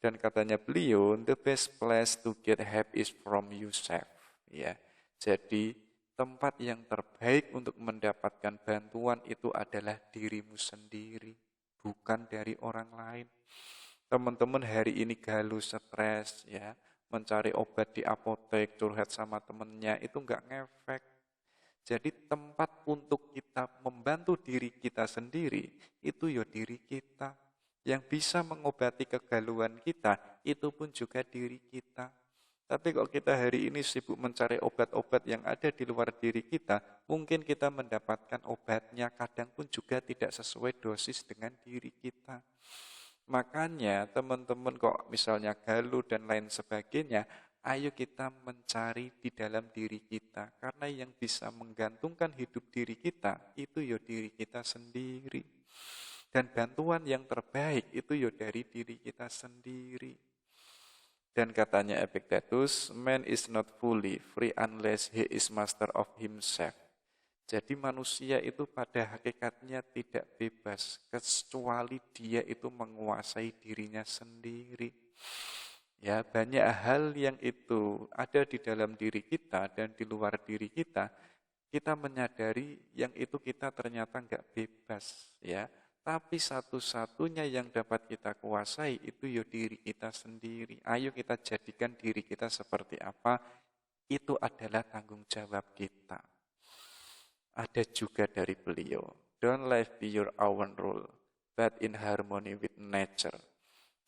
Dan katanya beliau, the best place to get help is from yourself. Ya, jadi tempat yang terbaik untuk mendapatkan bantuan itu adalah dirimu sendiri, bukan dari orang lain. Teman-teman hari ini galau, stres, ya, mencari obat di apotek, curhat sama temennya, itu enggak ngefek. Jadi tempat untuk kita membantu diri kita sendiri, itu ya diri kita. Yang bisa mengobati kegalauan kita, itu pun juga diri kita. Tapi kalau kita hari ini sibuk mencari obat-obat yang ada di luar diri kita, mungkin kita mendapatkan obatnya, kadang pun juga tidak sesuai dosis dengan diri kita. Makanya teman-teman kok misalnya galau dan lain sebagainya, ayo kita mencari di dalam diri kita. Karena yang bisa menggantungkan hidup diri kita, itu ya diri kita sendiri. Dan bantuan yang terbaik itu ya dari diri kita sendiri. Dan katanya Epictetus, man is not fully free unless he is master of himself. Jadi manusia itu pada hakikatnya tidak bebas, kecuali dia itu menguasai dirinya sendiri. Ya, banyak hal yang itu ada di dalam diri kita dan di luar diri kita menyadari yang itu kita ternyata enggak bebas, ya. Tapi satu-satunya yang dapat kita kuasai itu ya diri kita sendiri. Ayo kita jadikan diri kita seperti apa, itu adalah tanggung jawab kita. Ada juga dari beliau, don't live by your own rule, but in harmony with nature.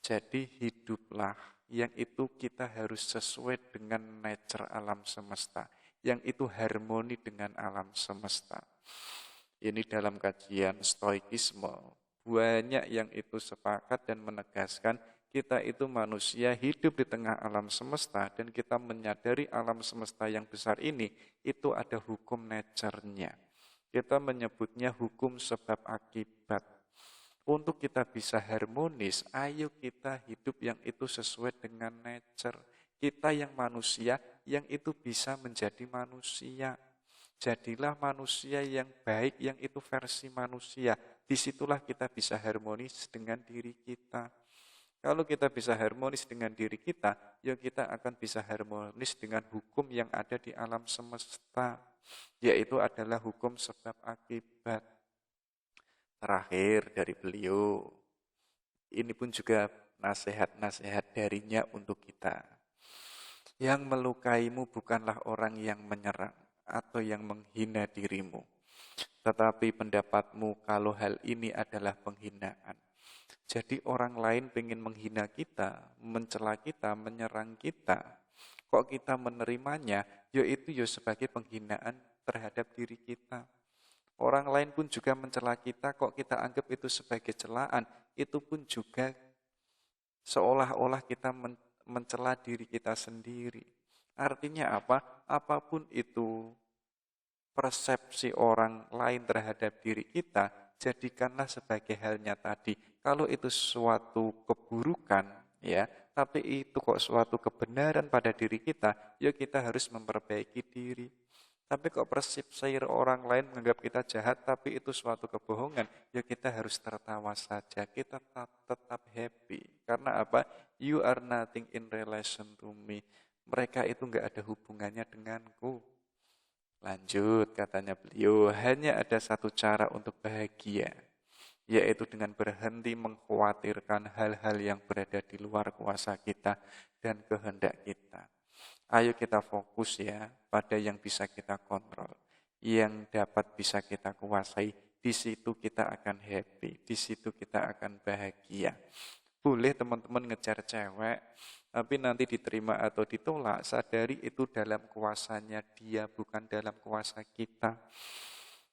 Jadi hiduplah yang itu kita harus sesuai dengan nature alam semesta, yang itu harmoni dengan alam semesta. Ini dalam kajian stoikisme, banyak yang itu sepakat dan menegaskan kita itu manusia hidup di tengah alam semesta dan kita menyadari alam semesta yang besar ini itu ada hukum nature-nya. Kita menyebutnya hukum sebab akibat. Untuk kita bisa harmonis, ayo kita hidup yang itu sesuai dengan nature. Kita yang manusia yang itu bisa menjadi manusia. Jadilah manusia yang baik, yang itu versi manusia. Disitulah kita bisa harmonis dengan diri kita. Kalau kita bisa harmonis dengan diri kita, ya kita akan bisa harmonis dengan hukum yang ada di alam semesta, yaitu adalah hukum sebab akibat. Terakhir dari beliau, ini pun juga nasihat-nasihat darinya untuk kita. Yang melukaimu bukanlah orang yang menyerang atau yang menghina dirimu, tetapi pendapatmu kalau hal ini adalah penghinaan. Jadi orang lain ingin menghina kita, mencela kita, menyerang kita. Kok kita menerimanya, yaitu sebagai penghinaan terhadap diri kita. Orang lain pun juga mencela kita, kok kita anggap itu sebagai celaan. Itu pun juga seolah-olah kita mencela diri kita sendiri. Artinya apa? Apapun itu persepsi orang lain terhadap diri kita, jadikanlah sebagai halnya tadi. Kalau itu suatu keburukan, ya, tapi itu kok suatu kebenaran pada diri kita, ya kita harus memperbaiki diri. Tapi kok persepsi orang lain menganggap kita jahat, tapi itu suatu kebohongan, ya kita harus tertawa saja, kita tetap happy. Karena apa? You are nothing in relation to me. Mereka itu enggak ada hubungannya denganku. Lanjut, katanya beliau, hanya ada satu cara untuk bahagia, yaitu dengan berhenti mengkhawatirkan hal-hal yang berada di luar kuasa kita dan kehendak kita. Ayo kita fokus ya pada yang bisa kita kontrol, yang dapat bisa kita kuasai. Di situ kita akan happy, di situ kita akan bahagia. Boleh teman-teman ngejar cewek, tapi nanti diterima atau ditolak, sadari itu dalam kuasanya dia, bukan dalam kuasa kita.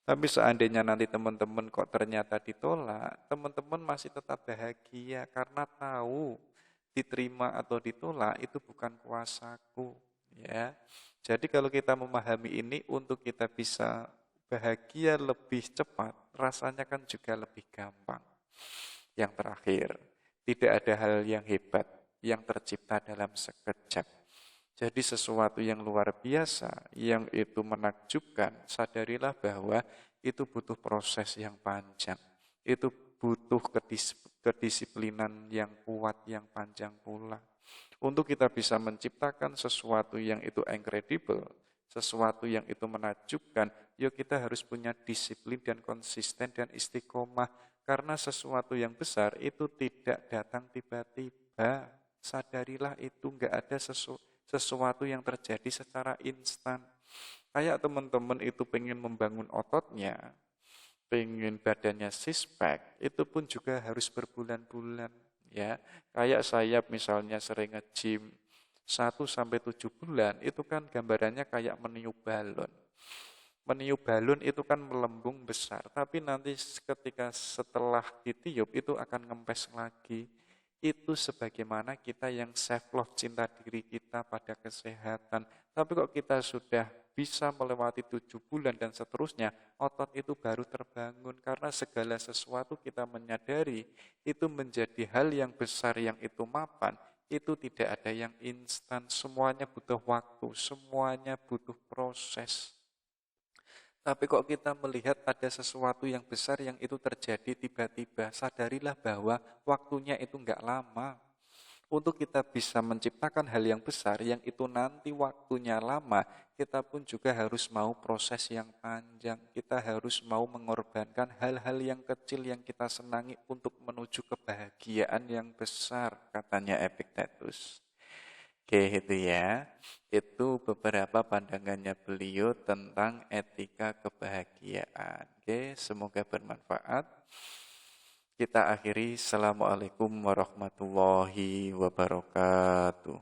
Tapi seandainya nanti teman-teman kok ternyata ditolak, teman-teman masih tetap bahagia karena tahu diterima atau ditolak itu bukan kuasaku, ya. Jadi kalau kita memahami ini, untuk kita bisa bahagia lebih cepat, rasanya kan juga lebih gampang. Yang terakhir, tidak ada hal yang hebat yang tercipta dalam sekejap. Jadi sesuatu yang luar biasa, yang itu menakjubkan, sadarilah bahwa itu butuh proses yang panjang. Itu butuh kedisiplinan yang kuat, yang panjang pula. Untuk kita bisa menciptakan sesuatu yang itu incredible, sesuatu yang itu menakjubkan, yuk kita harus punya disiplin dan konsisten dan istiqomah. Karena sesuatu yang besar itu tidak datang tiba-tiba. Sadarilah itu enggak ada sesuatu yang terjadi secara instan. Kayak teman-teman itu pengen membangun ototnya, pengen badannya six-pack, itu pun juga harus berbulan-bulan. Ya, kayak saya misalnya sering nge-gym 1-7 bulan, itu kan gambarannya kayak meniup balon. Meniup balon itu kan melembung besar, tapi nanti ketika setelah ditiup itu akan ngempes lagi. Itu sebagaimana kita yang self-love, cinta diri kita pada kesehatan. Tapi kok kita sudah bisa melewati 7 bulan dan seterusnya, otot itu baru terbangun. Karena segala sesuatu kita menyadari, itu menjadi hal yang besar, yang itu mapan. Itu tidak ada yang instan, semuanya butuh waktu, semuanya butuh proses. Tapi kok kita melihat ada sesuatu yang besar yang itu terjadi tiba-tiba, sadarilah bahwa waktunya itu enggak lama. Untuk kita bisa menciptakan hal yang besar yang itu nanti waktunya lama, kita pun juga harus mau proses yang panjang. Kita harus mau mengorbankan hal-hal yang kecil yang kita senangi untuk menuju kebahagiaan yang besar, katanya Epictetus. Oke, itu ya. Itu beberapa pandangannya beliau tentang etika kebahagiaan. Oke, semoga bermanfaat. Kita akhiri. Assalamualaikum warahmatullahi wabarakatuh.